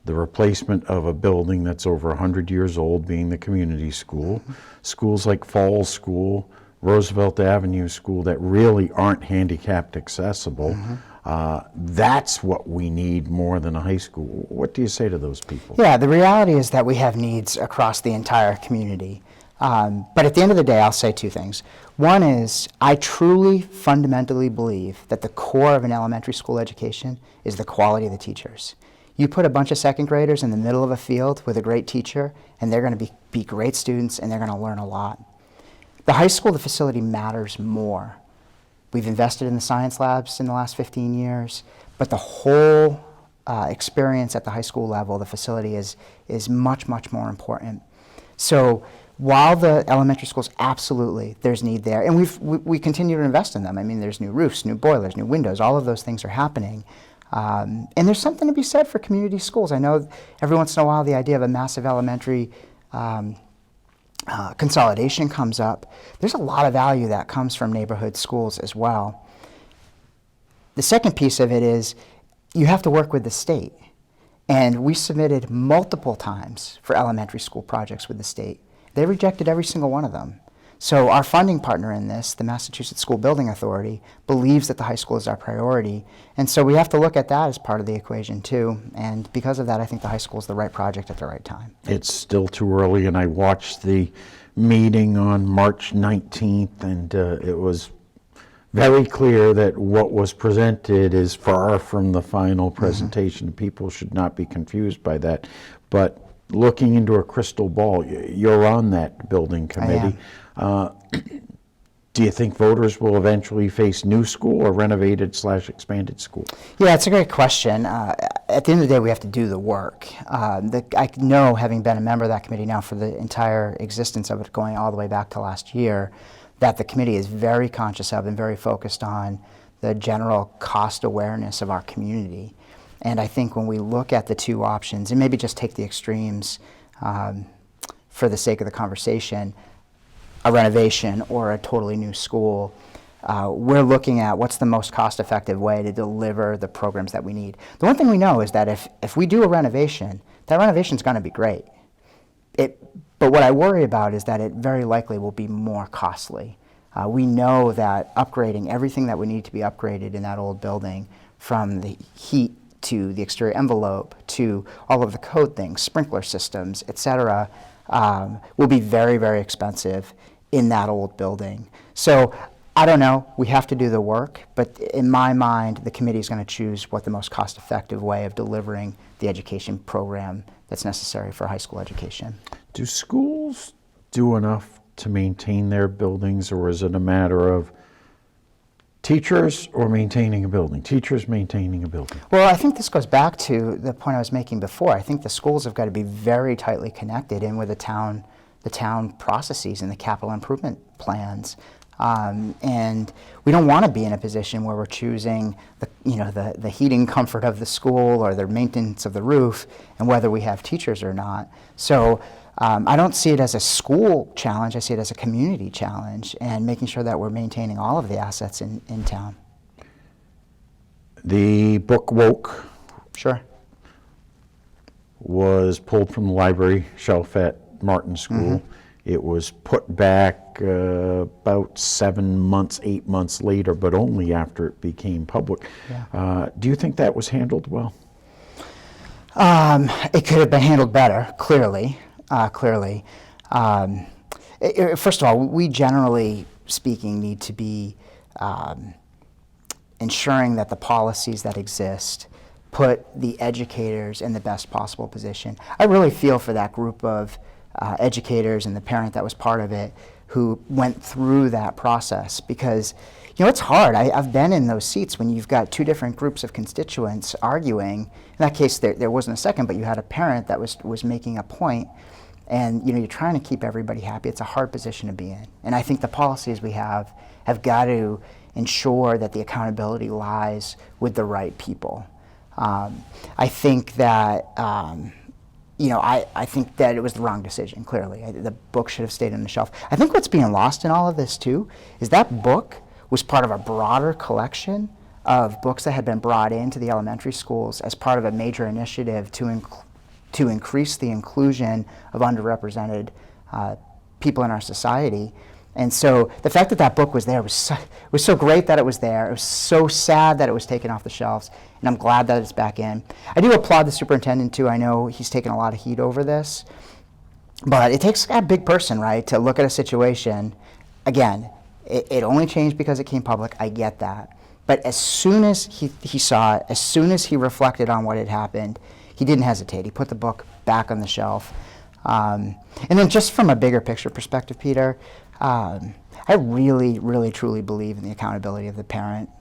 Speaker 1: the replacement of a building that's over 100 years old, being the community school. Schools like Falls School, Roosevelt Avenue School that really aren't handicapped accessible. That's what we need more than a high school. What do you say to those people?
Speaker 4: Yeah, the reality is that we have needs across the entire community. But at the end of the day, I'll say two things. One is I truly, fundamentally believe that the core of an elementary school education is the quality of the teachers. You put a bunch of second graders in the middle of a field with a great teacher, and they're going to be great students, and they're going to learn a lot. The high school, the facility matters more. We've invested in the science labs in the last 15 years, but the whole experience at the high school level, the facility is much, much more important. So while the elementary schools, absolutely, there's need there, and we continue to invest in them. I mean, there's new roofs, new boilers, new windows, all of those things are happening. And there's something to be said for community schools. I know every once in a while the idea of a massive elementary consolidation comes up. There's a lot of value that comes from neighborhood schools as well. The second piece of it is you have to work with the state. And we submitted multiple times for elementary school projects with the state. They rejected every single one of them. So our funding partner in this, the Massachusetts School Building Authority, believes that the high school is our priority. And so we have to look at that as part of the equation too. And because of that, I think the high school is the right project at the right time.
Speaker 1: It's still too early, and I watched the meeting on March 19th, and it was very clear that what was presented is far from the final presentation. People should not be confused by that. But looking into a crystal ball, you're on that building committee. Do you think voters will eventually face new school or renovated/expanded school?
Speaker 4: Yeah, it's a great question. At the end of the day, we have to do the work. I know, having been a member of that committee now for the entire existence of it, going all the way back to last year, that the committee is very conscious of and very focused on the general cost awareness of our community. And I think when we look at the two options, and maybe just take the extremes for the sake of the conversation, a renovation or a totally new school, we're looking at what's the most cost-effective way to deliver the programs that we need. The one thing we know is that if we do a renovation, that renovation's going to be great. But what I worry about is that it very likely will be more costly. We know that upgrading everything that would need to be upgraded in that old building, from the heat to the exterior envelope to all of the code things, sprinkler systems, et cetera, will be very, very expensive in that old building. So I don't know, we have to do the work, but in my mind, the committee is going to choose what the most cost-effective way of delivering the education program that's necessary for high school education.
Speaker 1: Do schools do enough to maintain their buildings, or is it a matter of teachers or maintaining a building? Teachers maintaining a building.
Speaker 4: Well, I think this goes back to the point I was making before. I think the schools have got to be very tightly connected in with the town processes and the capital improvement plans. And we don't want to be in a position where we're choosing the heating comfort of the school or the maintenance of the roof and whether we have teachers or not. So I don't see it as a school challenge. I see it as a community challenge, and making sure that we're maintaining all of the assets in town.
Speaker 1: The book Woke
Speaker 4: Sure.
Speaker 1: was pulled from the library shelf at Martin School. It was put back about 7 months, 8 months later, but only after it became public. Do you think that was handled well?
Speaker 4: It could have been handled better, clearly. First of all, we generally speaking need to be ensuring that the policies that exist put the educators in the best possible position. I really feel for that group of educators and the parent that was part of it who went through that process, because it's hard. I've been in those seats when you've got two different groups of constituents arguing. In that case, there wasn't a second, but you had a parent that was making a point, and you're trying to keep everybody happy. It's a hard position to be in, and I think the policies we have got to ensure that the accountability lies with the right people. I think that I think that it was the wrong decision, clearly. The book should have stayed on the shelf. I think what's being lost in all of this, too, is that book was part of a broader collection of books that had been brought into the elementary schools as part of a major initiative to increase the inclusion of underrepresented people in our society. And so the fact that that book was there was so great that it was there. It was so sad that it was taken off the shelves, and I'm glad that it's back in. I do applaud the superintendent, too. I know he's taken a lot of heat over this, but it takes a big person, right, to look at a situation. Again, it only changed because it came public. I get that. But as soon as he saw it, as soon as he reflected on what had happened, he didn't hesitate. He put the book back on the shelf. And then just from a bigger picture perspective, Peter, I really, really, truly believe in the accountability of the parents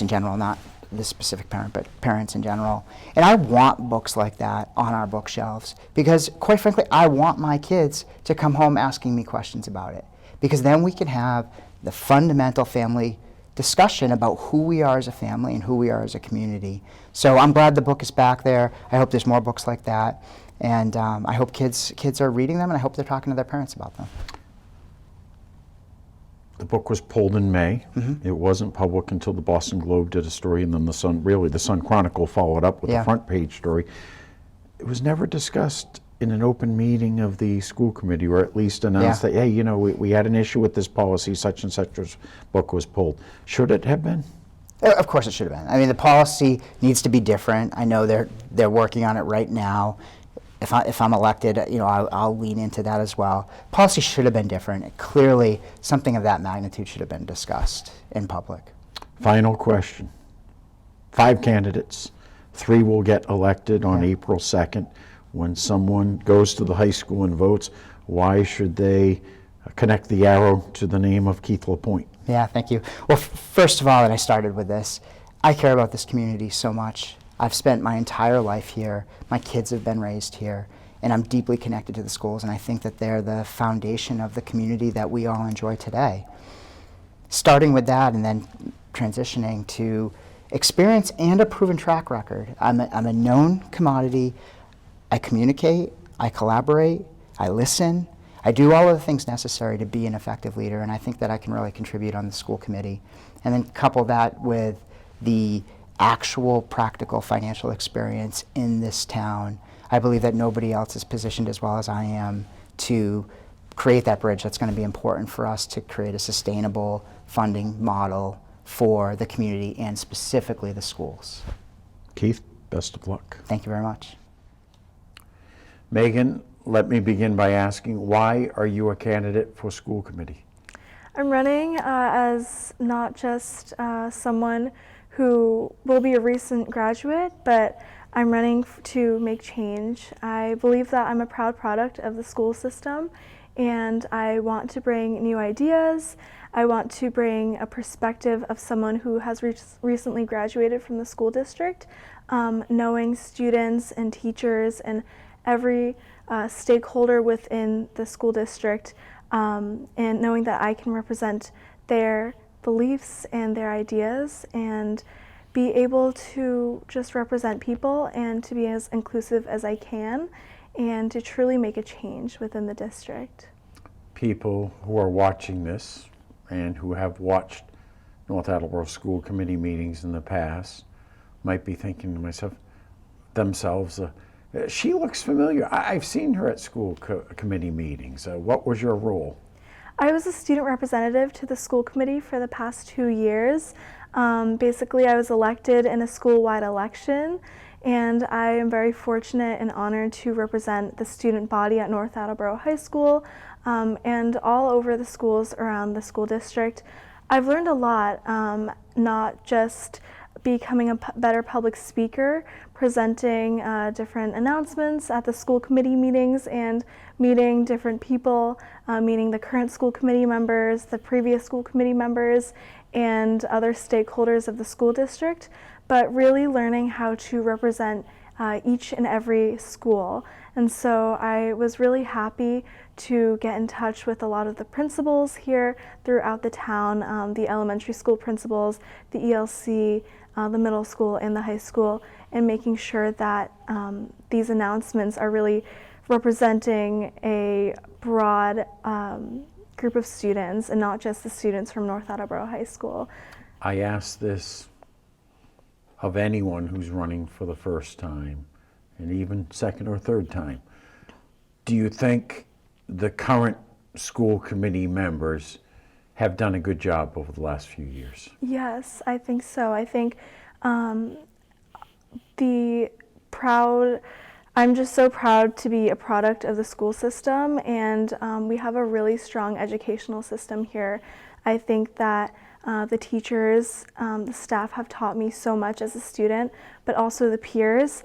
Speaker 4: in general, not this specific parent, but parents in general. And I want books like that on our bookshelves because, quite frankly, I want my kids to come home asking me questions about it, because then we can have the fundamental family discussion about who we are as a family and who we are as a community. So I'm glad the book is back there. I hope there's more books like that. And I hope kids are reading them, and I hope they're talking to their parents about them.
Speaker 1: The book was pulled in May. It wasn't public until the Boston Globe did a story, and then the Sun Chronicle followed up with a front page story. It was never discussed in an open meeting of the school committee, or at least announced that, hey, we had an issue with this policy, such and such's book was pulled. Should it have been?
Speaker 4: Of course it should have been. I mean, the policy needs to be different. I know they're working on it right now. if I'm elected, I'll lean into that as well. Policy should have been different. Clearly, something of that magnitude should have been discussed in public.
Speaker 1: Final question. 5 candidates. 3 will get elected on
Speaker 4: Yeah.
Speaker 1: April 2nd. When someone goes to the high school and votes, why should they connect the arrow to the name of Keith LaPointe?
Speaker 4: Yeah, thank you. Well, first of all, and I started with this, I care about this community so much. I've spent my entire life here. My kids have been raised here, and I'm deeply connected to the schools, and I think that they're the foundation of the community that we all enjoy today. Starting with that and then transitioning to experience and a proven track record. I'm a known commodity. I communicate, I collaborate, I listen, I do all of the things necessary to be an effective leader, and I think that I can really contribute on the school committee. And then couple that with the actual practical financial experience in this town. I believe that nobody else is positioned as well as I am to create that bridge that's going to be important for us to create a sustainable funding model for the community and specifically the schools.
Speaker 1: Keith, best of luck.
Speaker 4: Thank you very much.
Speaker 1: Megan, let me begin by asking, why are you a candidate for school committee?
Speaker 5: I'm running as not just someone who will be a recent graduate, but I'm running to make change. I believe that I'm a proud product of the school system, and I want to bring new ideas. I want to bring a perspective of someone who has recently graduated from the school district, knowing students and teachers and every stakeholder within the school district, and knowing that I can represent their beliefs and their ideas and be able to just represent people and to be as inclusive as I can and to truly make a change within the district.
Speaker 1: People who are watching this and who have watched North Attleboro School Committee meetings in the past might be thinking to themselves, she looks familiar. I've seen her at school committee meetings. What was your role?
Speaker 5: I was a student representative to the school committee for the past 2 years. Basically, I was elected in a school-wide election, and I am very fortunate and honored to represent the student body at North Attleboro High School and all over the schools around the school district. I've learned a lot, not just becoming a better public speaker, presenting different announcements at the school committee meetings and meeting different people, meeting the current school committee members, the previous school committee members, and other stakeholders of the school district, but really learning how to represent each and every school. And so I was really happy to get in touch with a lot of the principals here throughout the town, the elementary school principals, the ELC, the middle school and the high school, and making sure that these announcements are really representing a broad group of students and not just the students from North Attleboro High School.
Speaker 1: I ask this of anyone who's running for the first time and even second or third time. Do you think the current school committee members have done a good job over the last few years?
Speaker 5: Yes, I think so. I think I'm just so proud to be a product of the school system, and we have a really strong educational system here. I think that the teachers, the staff have taught me so much as a student, but also the peers.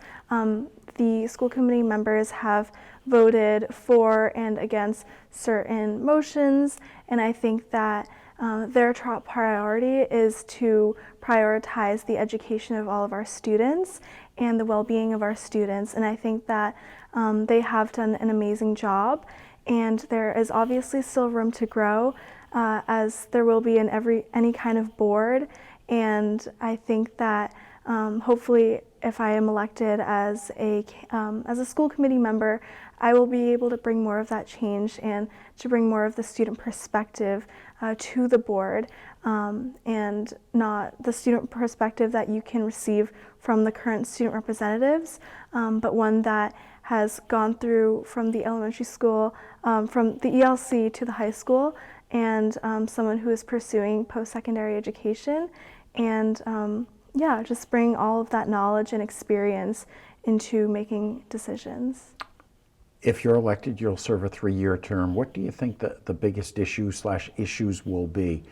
Speaker 5: The school committee members have voted for and against certain motions, and I think that their top priority is to prioritize the education of all of our students and the well-being of our students. And I think that they have done an amazing job, and there is obviously still room to grow, as there will be in any kind of board. And I think that hopefully, if I am elected as a school committee member, I will be able to bring more of that change and to bring more of the student perspective to the board, and not the student perspective that you can receive from the current student representatives, but one that has gone through from the elementary school, from the ELC to the high school, and someone who is pursuing post-secondary education, and just bring all of that knowledge and experience into making decisions.
Speaker 1: If you're elected, you'll serve a 3-year term. What do you think the biggest issues will be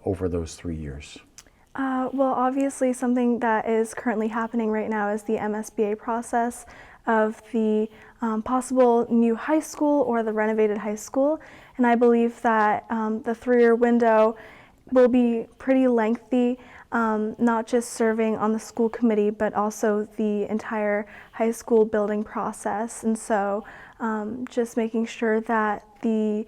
Speaker 1: over those 3 years?
Speaker 5: Well, obviously something that is currently happening right now is the MSBA process of the possible new high school or the renovated high school. And I believe that the 3-year window will be pretty lengthy, not just serving on the school committee, but also the entire high school building process. And so just making sure that the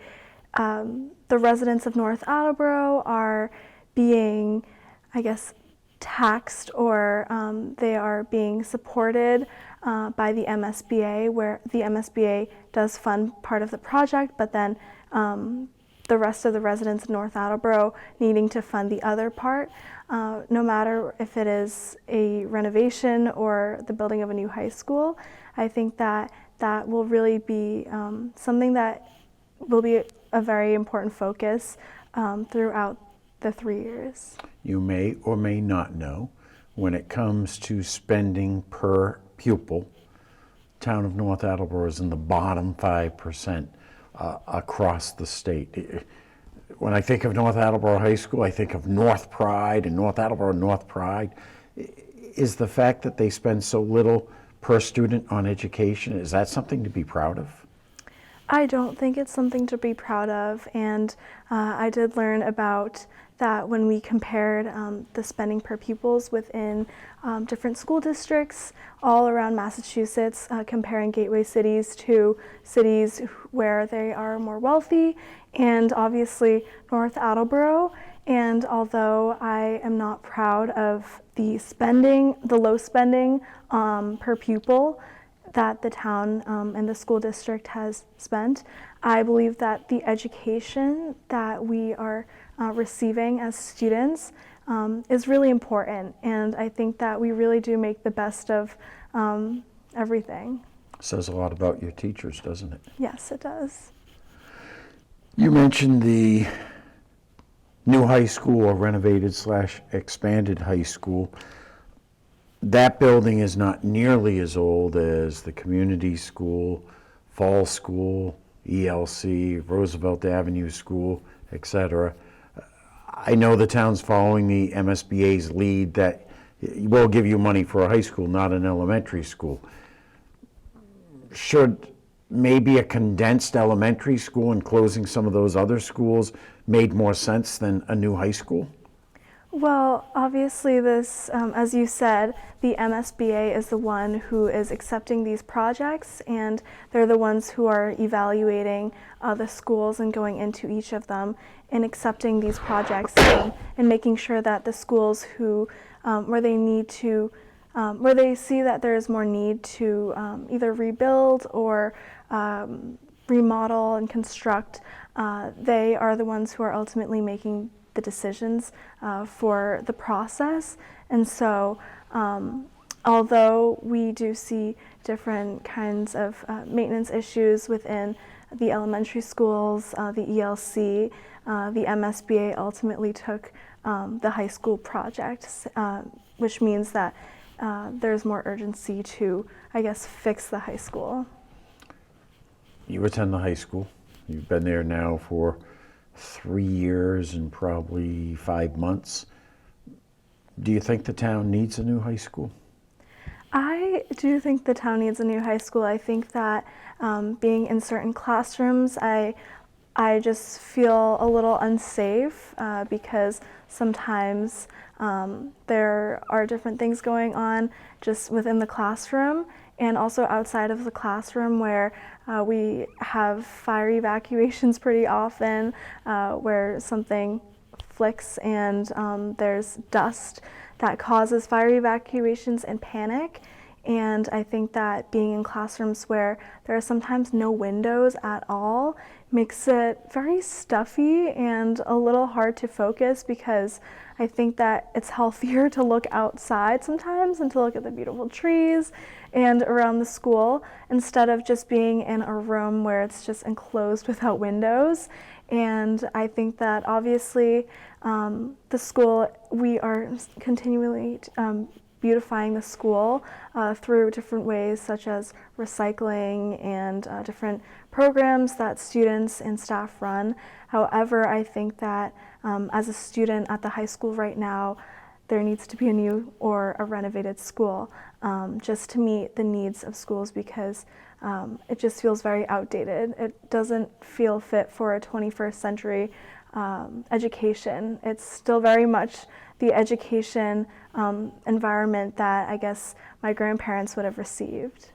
Speaker 5: residents of North Attleboro are being, I guess, taxed, or they are being supported by the MSBA, where the MSBA does fund part of the project, but then the rest of the residents of North Attleboro needing to fund the other part, no matter if it is a renovation or the building of a new high school. I think that that will really be something that will be a very important focus throughout the 3 years.
Speaker 1: You may or may not know, when it comes to spending per pupil, town of North Attleboro is in the bottom 5% across the state. When I think of North Attleboro High School, I think of North Pride and North Attleboro North Pride. Is the fact that they spend so little per student on education, is that something to be proud of?
Speaker 5: I don't think it's something to be proud of, and I did learn about that when we compared the spending per pupils within different school districts all around Massachusetts, comparing gateway cities to cities where they are more wealthy, and obviously North Attleboro. And although I am not proud of the spending, the low spending per pupil that the town and the school district has spent, I believe that the education that we are receiving as students is really important, and I think that we really do make the best of everything.
Speaker 1: Says a lot about your teachers, doesn't it?
Speaker 5: Yes, it does.
Speaker 1: You mentioned the new high school or renovated/expanded high school. That building is not nearly as old as the community school, Fall School, ELC, Roosevelt Avenue School, etc. I know the town's following the MSBA's lead that will give you money for a high school, not an elementary school. Should maybe a condensed elementary school and closing some of those other schools made more sense than a new high school?
Speaker 5: Well, obviously this, as you said, the MSBA is the one who is accepting these projects, and they're the ones who are evaluating the schools and going into each of them and accepting these projects and making sure that the schools who, where they need to, where they see that there is more need to either rebuild or remodel and construct, they are the ones who are ultimately making the decisions for the process. And so although we do see different kinds of maintenance issues within the elementary schools, the ELC, the MSBA ultimately took the high school project, which means that there's more urgency to, I guess, fix the high school.
Speaker 1: You attend the high school. You've been there now for 3 years and probably 5 months. Do you think the town needs a new high school?
Speaker 5: I do think the town needs a new high school. I think that being in certain classrooms, I just feel a little unsafe because sometimes there are different things going on just within the classroom and also outside of the classroom, where we have fire evacuations pretty often, where something flicks and there's dust that causes fire evacuations and panic. And I think that being in classrooms where there are sometimes no windows at all makes it very stuffy and a little hard to focus, because I think that it's healthier to look outside sometimes and to look at the beautiful trees and around the school instead of just being in a room where it's just enclosed without windows. And I think that obviously the school, we are continually beautifying the school through different ways such as recycling and different programs that students and staff run. However, I think that as a student at the high school right now, there needs to be a new or a renovated school just to meet the needs of schools, because it just feels very outdated. It doesn't feel fit for a 21st century education. It's still very much the education environment that I guess my grandparents would have received.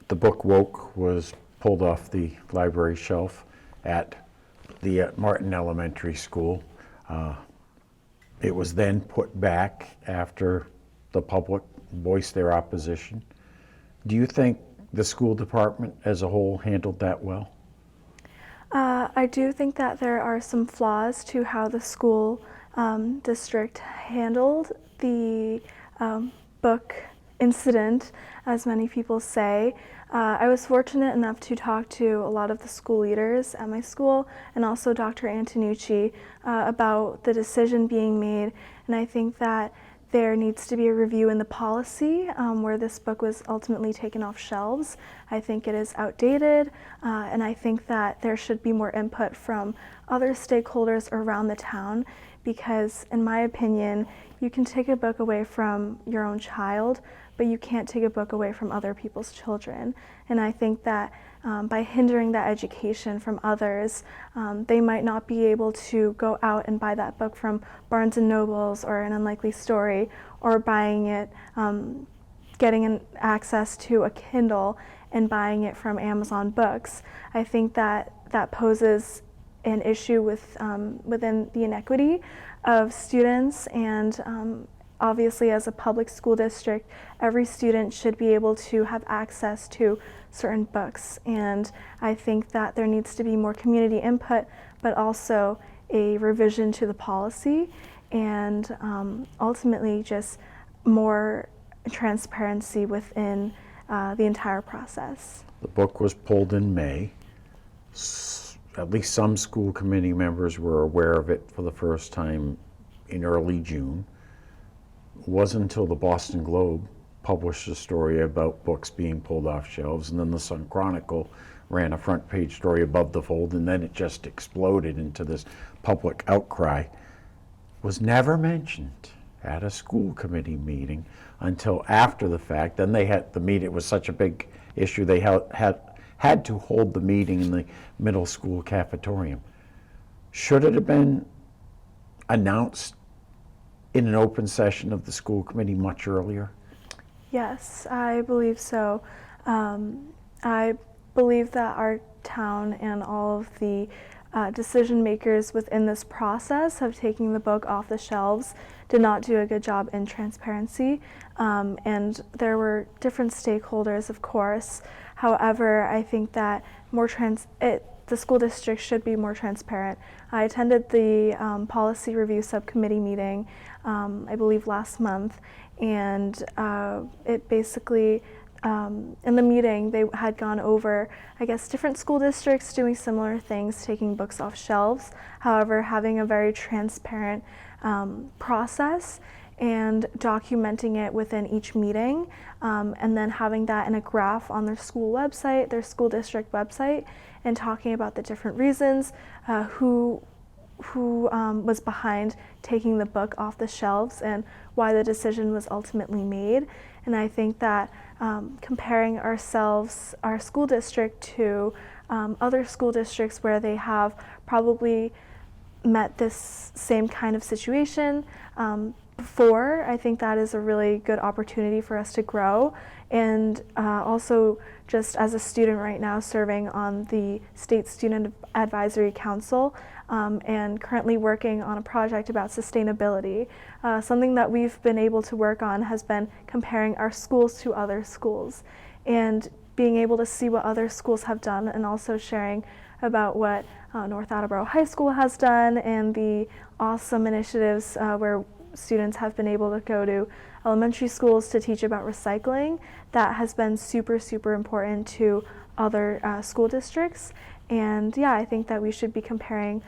Speaker 1: The book Woke was pulled off the library shelf at the Martin Elementary School. It was then put back after the public voiced their opposition. Do you think the school department as a whole handled that well?
Speaker 5: I do think that there are some flaws to how the school district handled the book incident, as many people say. I was fortunate enough to talk to a lot of the school leaders at my school and also Dr. Antonucci about the decision being made, and I think that there needs to be a review in the policy where this book was ultimately taken off shelves. I think it is outdated, and I think that there should be more input from other stakeholders around the town, because in my opinion, you can take a book away from your own child, but you can't take a book away from other people's children. And I think that by hindering that education from others, they might not be able to go out and buy that book from Barnes & Nobles or An Unlikely Story, or buying it, getting an access to a Kindle and buying it from Amazon Books. I think that that poses an issue with within the inequity of students, and obviously as a public school district, every student should be able to have access to certain books, and I think that there needs to be more community input, but also a revision to the policy, and ultimately just more transparency within the entire process.
Speaker 1: The book was pulled in May. At least some school committee members were aware of it for the first time in early June. It wasn't until the Boston Globe published a story about books being pulled off shelves, and then the Sun Chronicle ran a front page story above the fold, and then it just exploded into this public outcry. It was never mentioned at a school committee meeting until after the fact. Then they had the meeting. It was such a big issue, they had to hold the meeting in the middle school cafeteria. Should it have been announced in an open session of the school committee much earlier?
Speaker 5: Yes, I believe so. I believe that our town and all of the decision makers within this process of taking the book off the shelves did not do a good job in transparency, and there were different stakeholders, of course. However, I think that the school district should be more transparent. I attended the policy review subcommittee meeting, I believe last month, and it basically, in the meeting, they had gone over, I guess, different school districts doing similar things, taking books off shelves, however, having a very transparent process and documenting it within each meeting, and then having that in a graph on their school website, their school district website, and talking about the different reasons, who was behind taking the book off the shelves and why the decision was ultimately made. And I think that comparing our school district to other school districts where they have probably met this same kind of situation before, I think that is a really good opportunity for us to grow. And also, just as a student right now serving on the State Student Advisory Council, and currently working on a project about sustainability. Something that we've been able to work on has been comparing our schools to other schools and being able to see what other schools have done, and also sharing about what North Attleboro High School has done and the awesome initiatives where students have been able to go to elementary schools to teach about recycling. That has been super, super important to other school districts. And yeah, I think that we should be comparing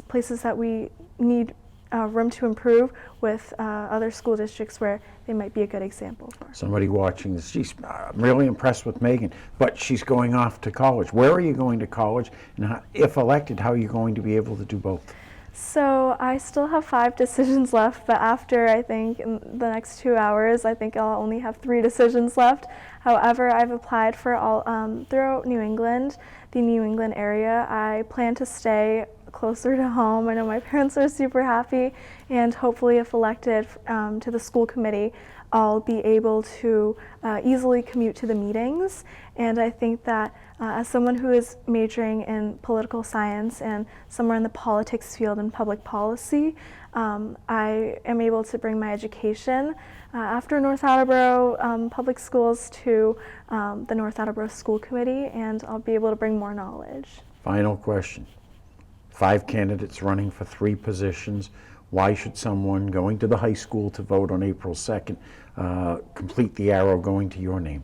Speaker 5: places that we need room to improve with other school districts where they might be a good example for.
Speaker 1: Somebody watching this, I'm really impressed with Megan, but she's going off to college. Where are you going to college? And if elected, how are you going to be able to do both?
Speaker 5: So I still have 5 decisions left, but after, I think, in the next 2 hours, I think I'll only have 3 decisions left. However, I've applied for all throughout New England, the New England area. I plan to stay closer to home. I know my parents are super happy, and hopefully if elected to the school committee, I'll be able to easily commute to the meetings. And I think that as someone who is majoring in political science and somewhere in the politics field and public policy, I am able to bring my education after North Attleboro Public Schools to the North Attleboro School Committee, and I'll be able to bring more knowledge.
Speaker 1: Final question. 5 candidates running for 3 positions. Why should someone going to the high school to vote on April 2nd complete the arrow going to your name?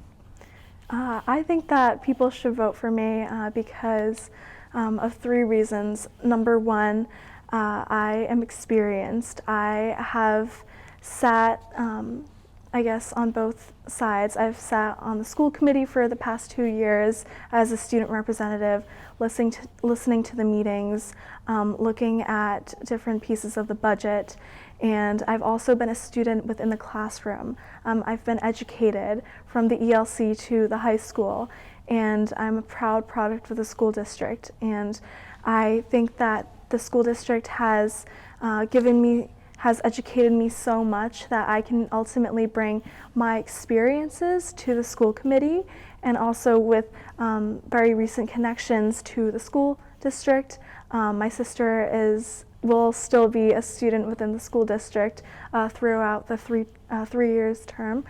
Speaker 5: I think that people should vote for me because of 3 reasons. Number 1, I am experienced. I have sat, I guess, on both sides. I've sat on the school committee for the past 2 years as a student representative, listening to the meetings, looking at different pieces of the budget, and I've also been a student within the classroom. I've been educated from the ELC to the high school, and I'm a proud product of the school district. And I think that the school district has educated me so much that I can ultimately bring my experiences to the school committee, and also with very recent connections to the school district. My sister will still be a student within the school district throughout the 3 years term,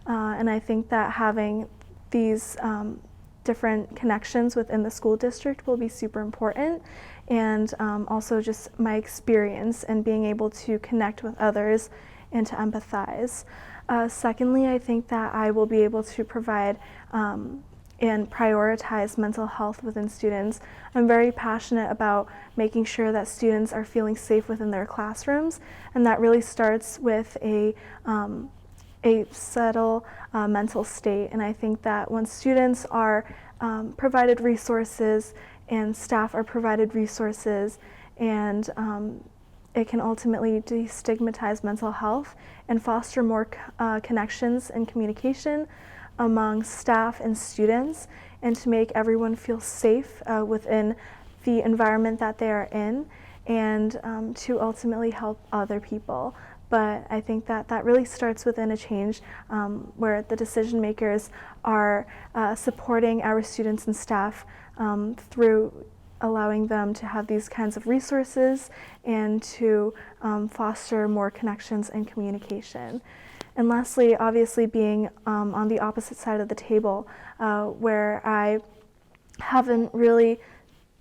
Speaker 5: and I think that having these different connections within the school district will be super important, and also just my experience and being able to connect with others and to empathize. Secondly, I think that I will be able to provide and prioritize mental health within students. I'm very passionate about making sure that students are feeling safe within their classrooms, and that really starts with a subtle mental state. And I think that when students are provided resources and staff are provided resources, and it can ultimately destigmatize mental health and foster more connections and communication among staff and students, and to make everyone feel safe within the environment that they are in, and to ultimately help other people. But I think that that really starts within a change where the decision makers are supporting our students and staff through allowing them to have these kinds of resources and to foster more connections and communication. And lastly, obviously being on the opposite side of the table, where I haven't really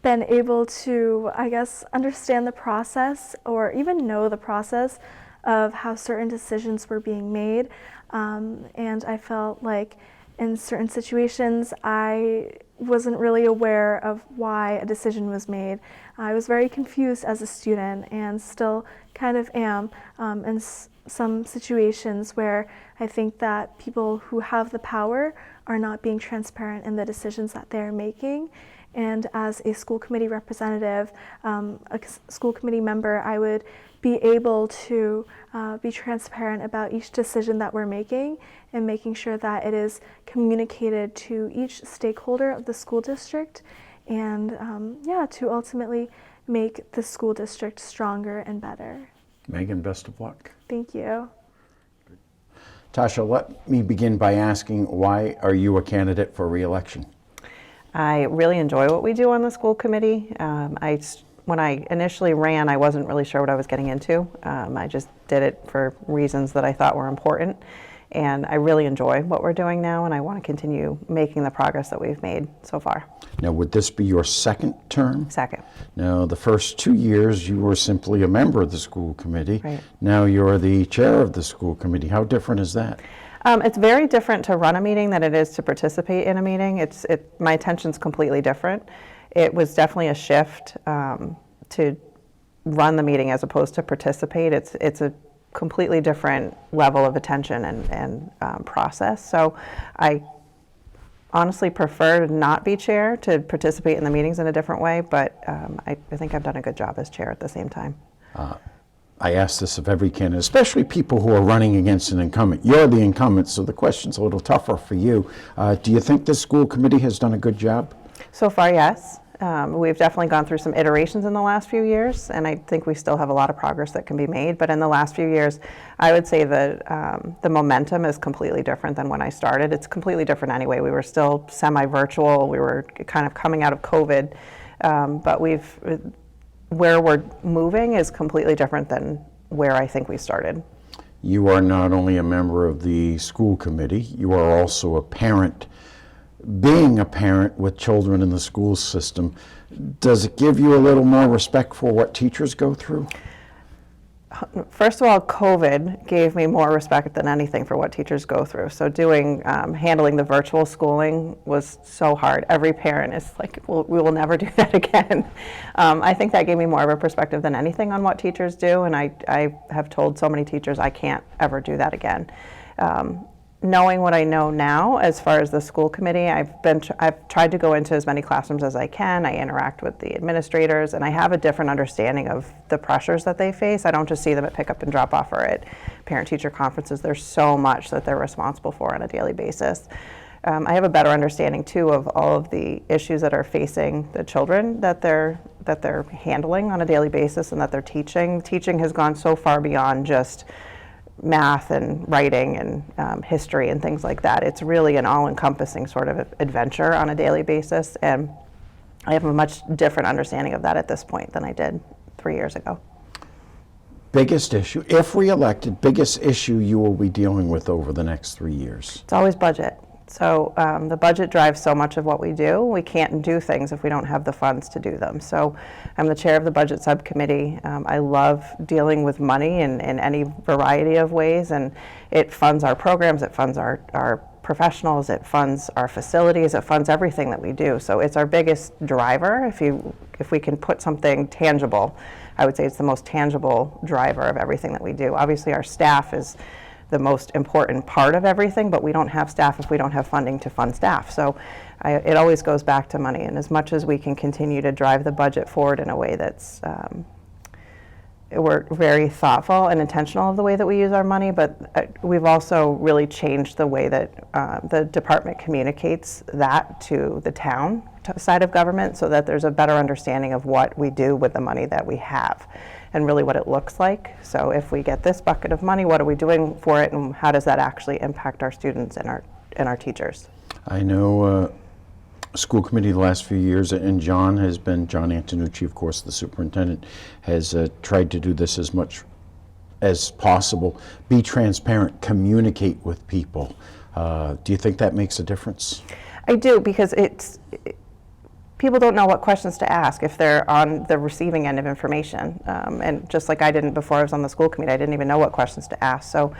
Speaker 5: been able to, I guess, understand the process or even know the process of how certain decisions were being made. And I felt like in certain situations, I wasn't really aware of why a decision was made. I was very confused as a student, and still kind of am in some situations where I think that people who have the power are not being transparent in the decisions that they're making. And as a school committee representative, a school committee member, I would be able to be transparent about each decision that we're making, and making sure that it is communicated to each stakeholder of the school district, and to ultimately make the school district stronger and better.
Speaker 1: Megan, best of luck.
Speaker 5: Thank you.
Speaker 1: Tasha, let me begin by asking, why are you a candidate for re-election?
Speaker 6: I really enjoy what we do on the school committee. When I initially ran, I wasn't really sure what I was getting into. I just did it for reasons that I thought were important. And I really enjoy what we're doing now, and I want to continue making the progress that we've made so far.
Speaker 1: Now, would this be your 2nd term?
Speaker 6: Second.
Speaker 1: Now, the first 2 years, you were simply a member of the school committee.
Speaker 6: Right.
Speaker 1: Now you're the chair of the school committee. How different is that?
Speaker 6: It's very different to run a meeting than it is to participate in a meeting. My attention's completely different. It was definitely a shift to run the meeting as opposed to participate, it's a completely different level of attention and process. So I honestly prefer to not be chair, to participate in the meetings in a different way, but I think I've done a good job as chair at the same time.
Speaker 1: I ask this of every candidate, especially people who are running against an incumbent. You're the incumbent, so the question's a little tougher for you. Do you think the school committee has done a good job?
Speaker 6: So far, yes. We've definitely gone through some iterations in the last few years, and I think we still have a lot of progress that can be made. But in the last few years, I would say that the momentum is completely different than when I started. It's completely different anyway. We were still semi-virtual. We were kind of coming out of COVID, but where we're moving is completely different than where I think we started.
Speaker 1: You are not only a member of the school committee, you are also a parent. Being a parent with children in the school system, does it give you a little more respect for what teachers go through?
Speaker 6: First of all, COVID gave me more respect than anything for what teachers go through. So handling the virtual schooling was so hard. Every parent is like, we will never do that again. I think that gave me more of a perspective than anything on what teachers do, and I have told so many teachers I can't ever do that again. Knowing what I know now as far as the school committee, I've tried to go into as many classrooms as I can. I interact with the administrators, and I have a different understanding of the pressures that they face. I don't just see them at pick up and drop off or at parent-teacher conferences. There's so much that they're responsible for on a daily basis. I have a better understanding too of all of the issues that are facing the children that they're handling on a daily basis and that they're teaching. Teaching has gone so far beyond just math and writing and history and things like that. It's really an all-encompassing sort of adventure on a daily basis, and I have a much different understanding of that at this point than I did 3 years ago.
Speaker 1: Biggest issue, if reelected, biggest issue you will be dealing with over the next 3 years?
Speaker 6: It's always budget. So the budget drives so much of what we do. We can't do things if we don't have the funds to do them. So I'm the chair of the budget subcommittee. I love dealing with money in any variety of ways, and it funds our programs, it funds our professionals, it funds our facilities, it funds everything that we do. So it's our biggest driver. If we can put something tangible, I would say it's the most tangible driver of everything that we do. Obviously our staff is the most important part of everything, but we don't have staff if we don't have funding to fund staff. So it always goes back to money, and as much as we can continue to drive the budget forward in a way that's we're very thoughtful and intentional of the way that we use our money, but we've also really changed the way that the department communicates that to the town side of government, so that there's a better understanding of what we do with the money that we have and really what it looks like. So if we get this bucket of money, what are we doing for it, and how does that actually impact our students and our teachers?
Speaker 1: I know school committee the last few years, and John Antonucci, of course, the superintendent, has tried to do this as much as possible. Be transparent, communicate with people. Do you think that makes a difference?
Speaker 6: I do, because people don't know what questions to ask if they're on the receiving end of information. And just like I didn't before I was on the school committee, I didn't even know what questions to ask. So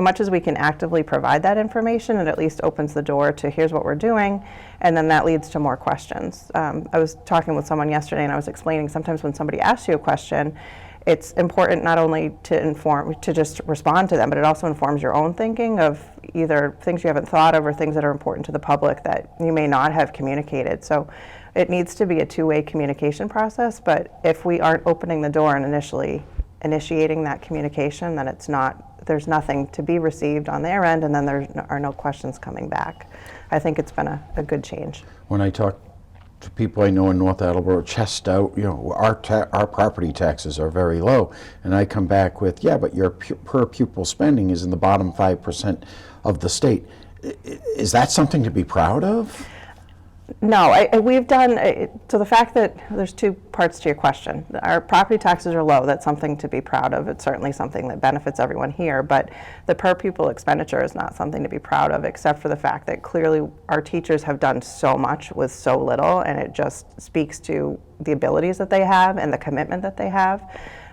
Speaker 6: much as we can actively provide that information, it at least opens the door to here's what we're doing, and then that leads to more questions. I was talking with someone yesterday, and I was explaining sometimes when somebody asks you a question, it's important not only to just respond to them, but it also informs your own thinking of either things you haven't thought of or things that are important to the public that you may not have communicated. So it needs to be a two-way communication process, but if we aren't opening the door and initially initiating that communication, then there's nothing to be received on their end, and then there are no questions coming back. I think it's been a good change.
Speaker 1: When I talk to people I know in North Attleboro, chest out, our property taxes are very low, and I come back with, yeah, but your per pupil spending is in the bottom 5% of the state. Is that something to be proud of?
Speaker 6: No, we've done, so the fact that there's two parts to your question. Our property taxes are low, that's something to be proud of. It's certainly something that benefits everyone here, but the per pupil expenditure is not something to be proud of, except for the fact that clearly our teachers have done so much with so little, and it just speaks to the abilities that they have and the commitment that they have.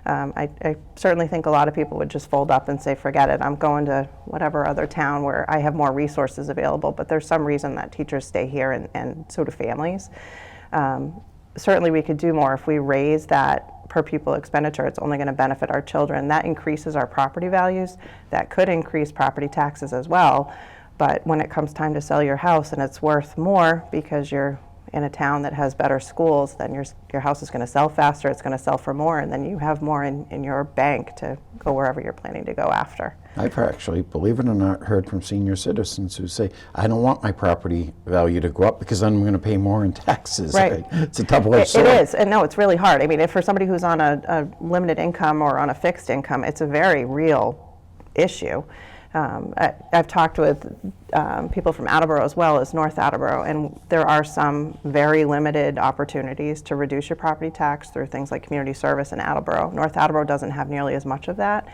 Speaker 6: I certainly think a lot of people would just fold up and say, forget it, I'm going to whatever other town where I have more resources available, but there's some reason that teachers stay here, and so do families. Certainly we could do more if we raise that per pupil expenditure, it's only going to benefit our children. That increases our property values. That could increase property taxes as well. But when it comes time to sell your house and it's worth more because you're in a town that has better schools, then your house is going to sell faster, it's going to sell for more, and then you have more in your bank to go wherever you're planning to go after.
Speaker 1: I've actually, believe it or not, heard from senior citizens who say, I don't want my property value to go up because then I'm going to pay more in taxes.
Speaker 6: Right.
Speaker 1: It's a double-edged sword.
Speaker 6: It is, and no, it's really hard. I mean, if for somebody who's on a limited income or on a fixed income, it's a very real issue. I've talked with people from Attleboro as well as North Attleboro, and there are some very limited opportunities to reduce your property tax through things like community service in Attleboro. North Attleboro doesn't have nearly as much of that,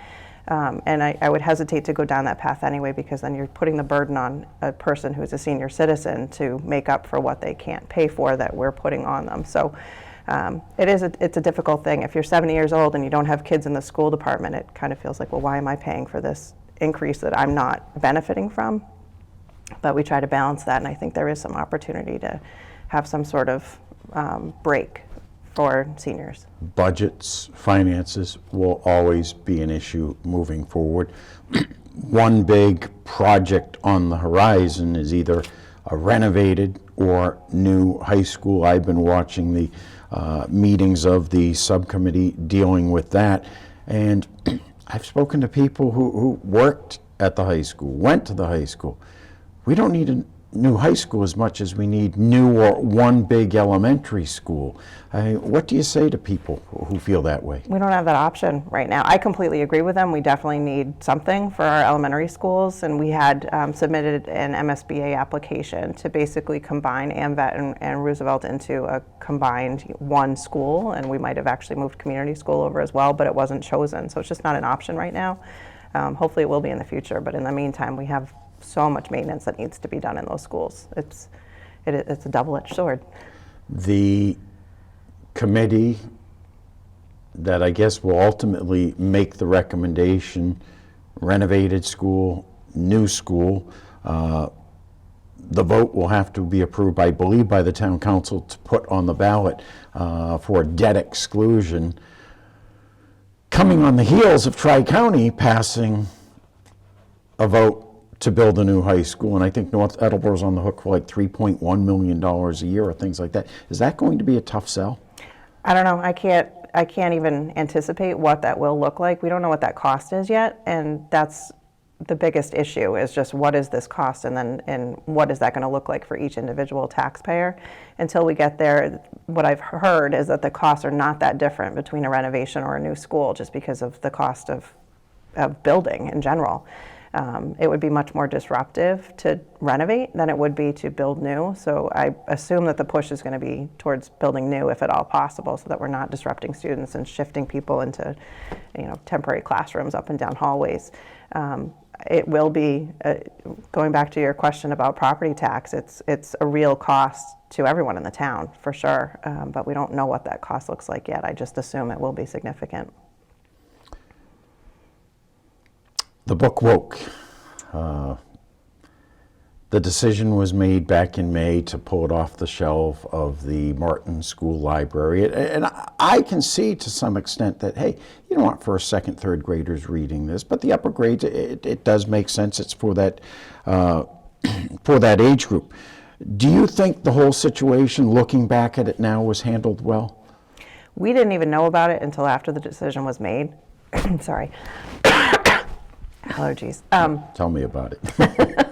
Speaker 6: and I would hesitate to go down that path anyway, because then you're putting the burden on a person who's a senior citizen to make up for what they can't pay for that we're putting on them. So it's a difficult thing. If you're 70 years old and you don't have kids in the school department, it kind of feels like, well, why am I paying for this increase that I'm not benefiting from? But we try to balance that, and I think there is some opportunity to have some sort of break for seniors.
Speaker 1: Budgets, finances will always be an issue moving forward. One big project on the horizon is either a renovated or new high school. I've been watching the meetings of the subcommittee dealing with that, and I've spoken to people who worked at the high school, went to the high school. We don't need a new high school as much as we need new or one big elementary school. What do you say to people who feel that way?
Speaker 6: We don't have that option right now. I completely agree with them. We definitely need something for our elementary schools, and we had submitted an MSBA application to basically combine AMVET and Roosevelt into a combined one school, and we might have actually moved community school over as well, but it wasn't chosen. So it's just not an option right now. Hopefully it will be in the future, but in the meantime, we have so much maintenance that needs to be done in those schools. It's a double-edged sword.
Speaker 1: The committee that I guess will ultimately make the recommendation, renovated school, new school, the vote will have to be approved, I believe, by the town council to put on the ballot for debt exclusion, coming on the heels of Tri-County passing a vote to build a new high school, and I think North Attleboro's on the hook for like $3.1 million a year or things like that. Is that going to be a tough sell?
Speaker 6: I don't know. I can't even anticipate what that will look like. We don't know what that cost is yet, and that's the biggest issue, is just what is this cost, and what is that going to look like for each individual taxpayer. Until we get there, what I've heard is that the costs are not that different between a renovation or a new school, just because of the cost of building in general. It would be much more disruptive to renovate than it would be to build new. So I assume that the push is going to be towards building new, if at all possible, so that we're not disrupting students and shifting people into, temporary classrooms up and down hallways. It will be, going back to your question about property tax, it's a real cost to everyone in the town, for sure. But we don't know what that cost looks like yet. I just assume it will be significant.
Speaker 1: The book Woke. The decision was made back in May to pull it off the shelf of the Martin School Library. And I can see to some extent that, hey, you don't want first, second, third graders reading this, but the upper grades, it does make sense. It's for that, for that age group. Do you think the whole situation, looking back at it now, was handled well?
Speaker 6: We didn't even know about it until after the decision was made. Sorry. Allergies.
Speaker 1: Tell me about it.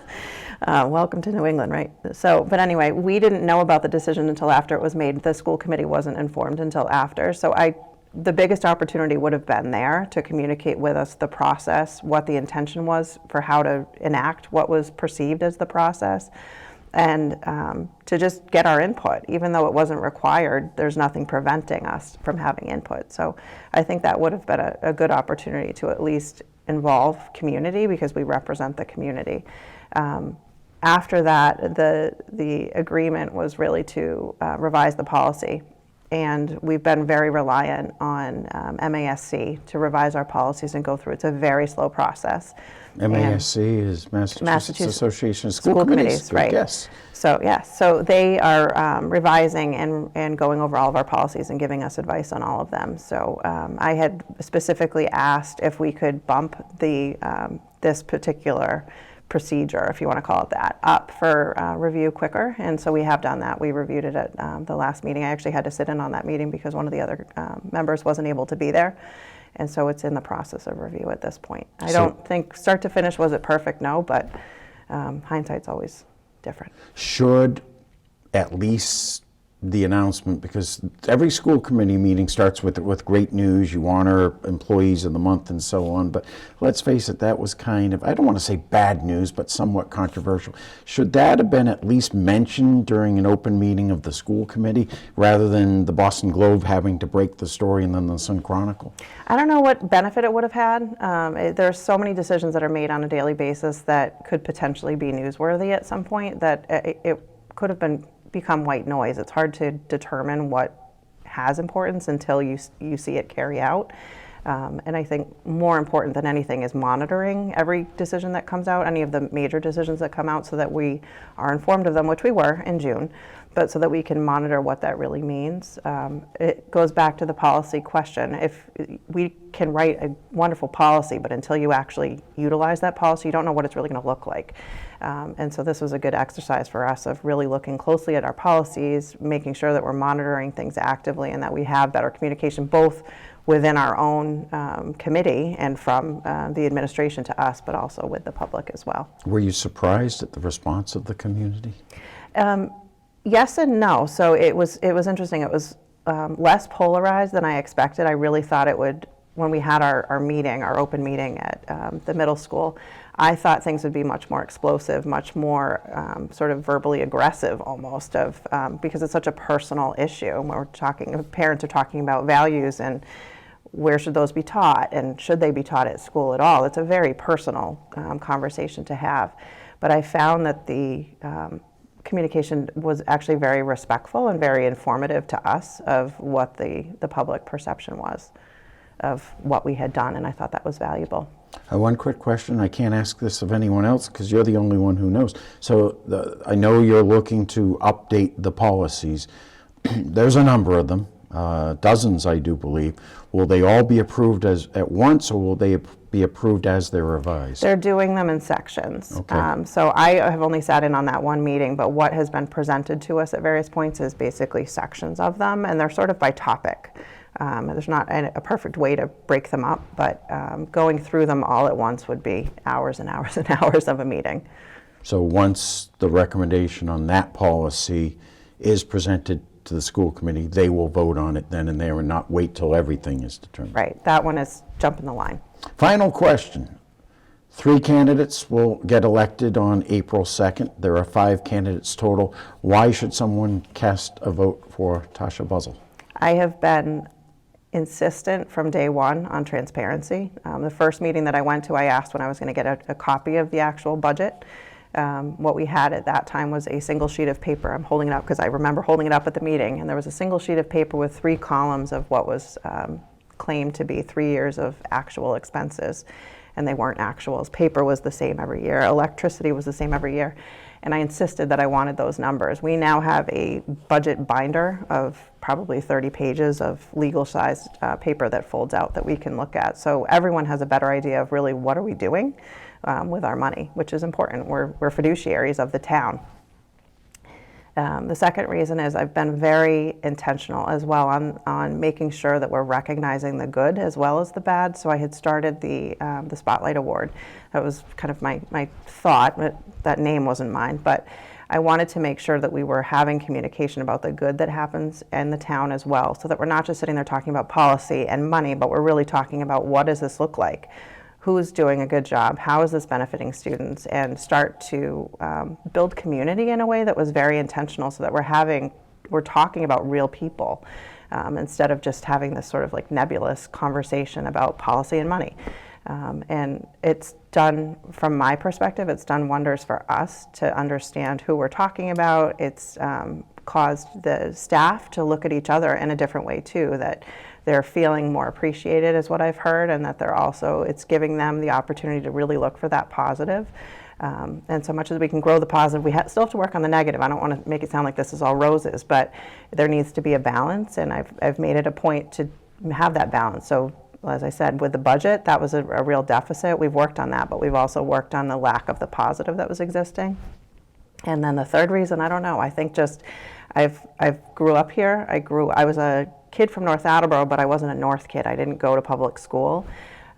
Speaker 6: Welcome to New England, right? So, but anyway, we didn't know about the decision until after it was made. The school committee wasn't informed until after. So the biggest opportunity would have been there to communicate with us the process, what the intention was for how to enact what was perceived as the process, and to just get our input. Even though it wasn't required, there's nothing preventing us from having input. So I think that would have been a good opportunity to at least involve community, because we represent the community. After that, the agreement was really to revise the policy and we've been very reliant on MASC to revise our policies and go through. It's a very slow process.
Speaker 1: MASC is Massachusetts Association of School Committees.
Speaker 6: Right.
Speaker 1: Yes.
Speaker 6: So so they are revising and going over all of our policies and giving us advice on all of them. So I had specifically asked if we could bump the this particular procedure, if you want to call it that, up for review quicker. And so we have done that. We reviewed it at the last meeting. I actually had to sit in on that meeting because one of the other members wasn't able to be there. And so it's in the process of review at this point. I don't think start to finish, was it perfect? No, but hindsight's always different.
Speaker 1: Should at least the announcement, because every school committee meeting starts with great news, you honor employees of the month and so on, but let's face it, that was kind of, I don't want to say bad news, but somewhat controversial. Should that have been at least mentioned during an open meeting of the school committee rather than the Boston Globe having to break the story and then the Sun Chronicle?
Speaker 6: I don't know what benefit it would have had. There's so many decisions that are made on a daily basis that could potentially be newsworthy at some point that it could have become white noise. It's hard to determine what has importance until you see it carry out. And I think more important than anything is monitoring every decision that comes out, any of the major decisions that come out, so that we are informed of them, which we were in June, but so that we can monitor what that really means. It goes back to the policy question. If we can write a wonderful policy, but until you actually utilize that policy, you don't know what it's really going to look like. And so this was a good exercise for us of really looking closely at our policies, making sure that we're monitoring things actively and that we have better communication both within our own committee and from the administration to us, but also with the public as well.
Speaker 1: Were you surprised at the response of the community?
Speaker 6: Yes and no. So it was interesting. It was less polarized than I expected. I really thought it would, when we had our meeting, our open meeting at the middle school, I thought things would be much more explosive, much more sort of verbally aggressive almost, because it's such a personal issue. We're talking, parents are talking about values and where should those be taught and should they be taught at school at all. It's a very personal conversation to have. But I found that the communication was actually very respectful and very informative to us of what the public perception was of what we had done, and I thought that was valuable.
Speaker 1: One quick question. I can't ask this of anyone else because you're the only one who knows. So I know you're looking to update the policies. There's a number of them, dozens I do believe. Will they all be approved at once, or will they be approved as they're revised?
Speaker 6: They're doing them in sections.
Speaker 1: Okay.
Speaker 6: So I have only sat in on that one meeting, but what has been presented to us at various points is basically sections of them, and they're sort of by topic. There's not a perfect way to break them up, but going through them all at once would be hours and hours and hours of a meeting.
Speaker 1: So once the recommendation on that policy is presented to the school committee, they will vote on it then and there and not wait till everything is determined.
Speaker 6: Right, that one is jumping the line.
Speaker 1: Final question. 3 candidates will get elected on April 2nd. There are 5 candidates total. Why should someone cast a vote for Tasha Buzzell?
Speaker 6: I have been insistent from day one on transparency. The first meeting that I went to, I asked when I was going to get a copy of the actual budget. What we had at that time was a single sheet of paper. I'm holding it up because I remember holding it up at the meeting, and there was a single sheet of paper with 3 columns of what was claimed to be 3 years of actual expenses, and they weren't actuals. Paper was the same every year. Electricity was the same every year. And I insisted that I wanted those numbers. We now have a budget binder of probably 30 pages of legal-sized paper that folds out that we can look at. So everyone has a better idea of really what are we doing with our money, which is important. We're fiduciaries of the town. The second reason is I've been very intentional as well on making sure that we're recognizing the good as well as the bad. So I had started the Spotlight Award. That was kind of my thought. That name wasn't mine, but I wanted to make sure that we were having communication about the good that happens in the town as well, so that we're not just sitting there talking about policy and money, but we're really talking about what does this look like? Who's doing a good job? How is this benefiting students? And start to build community in a way that was very intentional, so that we're talking about real people instead of just having this sort of like nebulous conversation about policy and money. And it's done, from my perspective, it's done wonders for us to understand who we're talking about. It's caused the staff to look at each other in a different way too, that they're feeling more appreciated is what I've heard, and that they're also, it's giving them the opportunity to really look for that positive. And so much as we can grow the positive, we still have to work on the negative. I don't want to make it sound like this is all roses, but there needs to be a balance, and I've made it a point to have that balance. So as I said, with the budget, that was a real deficit. We've worked on that, but we've also worked on the lack of the positive that was existing. And then the third reason, I don't know, I think just I've grew up here. I was a kid from North Attleboro, but I wasn't a North kid. I didn't go to public school,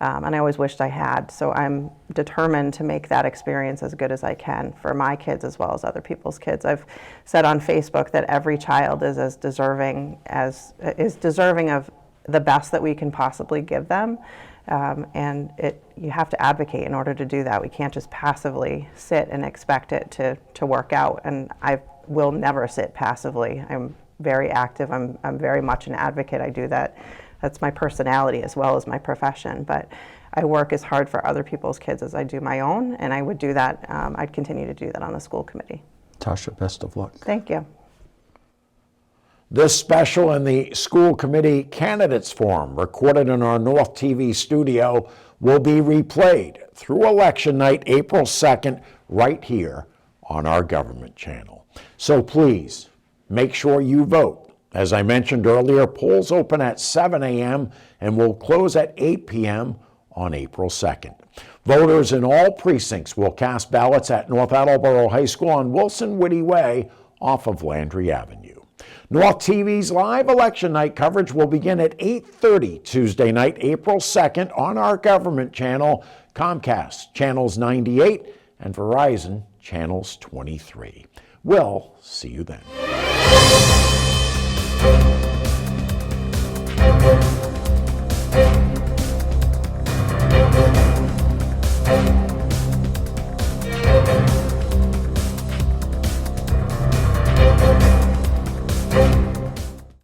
Speaker 6: and I always wished I had. So I'm determined to make that experience as good as I can for my kids as well as other people's kids. I've said on Facebook that every child is deserving of the best that we can possibly give them. And you have to advocate in order to do that. We can't just passively sit and expect it to work out. And I will never sit passively. I'm very active. I'm very much an advocate. I do that. That's my personality as well as my profession. But I work as hard for other people's kids as I do my own, and I would do that. I'd continue to do that on the school committee.
Speaker 1: Tasha, best of luck.
Speaker 6: Thank you.
Speaker 1: This special in the school committee candidates forum, recorded in our North TV studio, will be replayed through election night, April 2nd, right here on our government channel. So please, make sure you vote. As I mentioned earlier, polls open at 7 a.m. and will close at 8 p.m. on April 2nd. Voters in all precincts will cast ballots at North Attleboro High School on Wilson Whitty Way off of Landry Avenue. North TV's live election night coverage will begin at 8:30 Tuesday night, April 2nd on our government channel, Comcast Channels 98 and Verizon Channels 23. We'll see you then.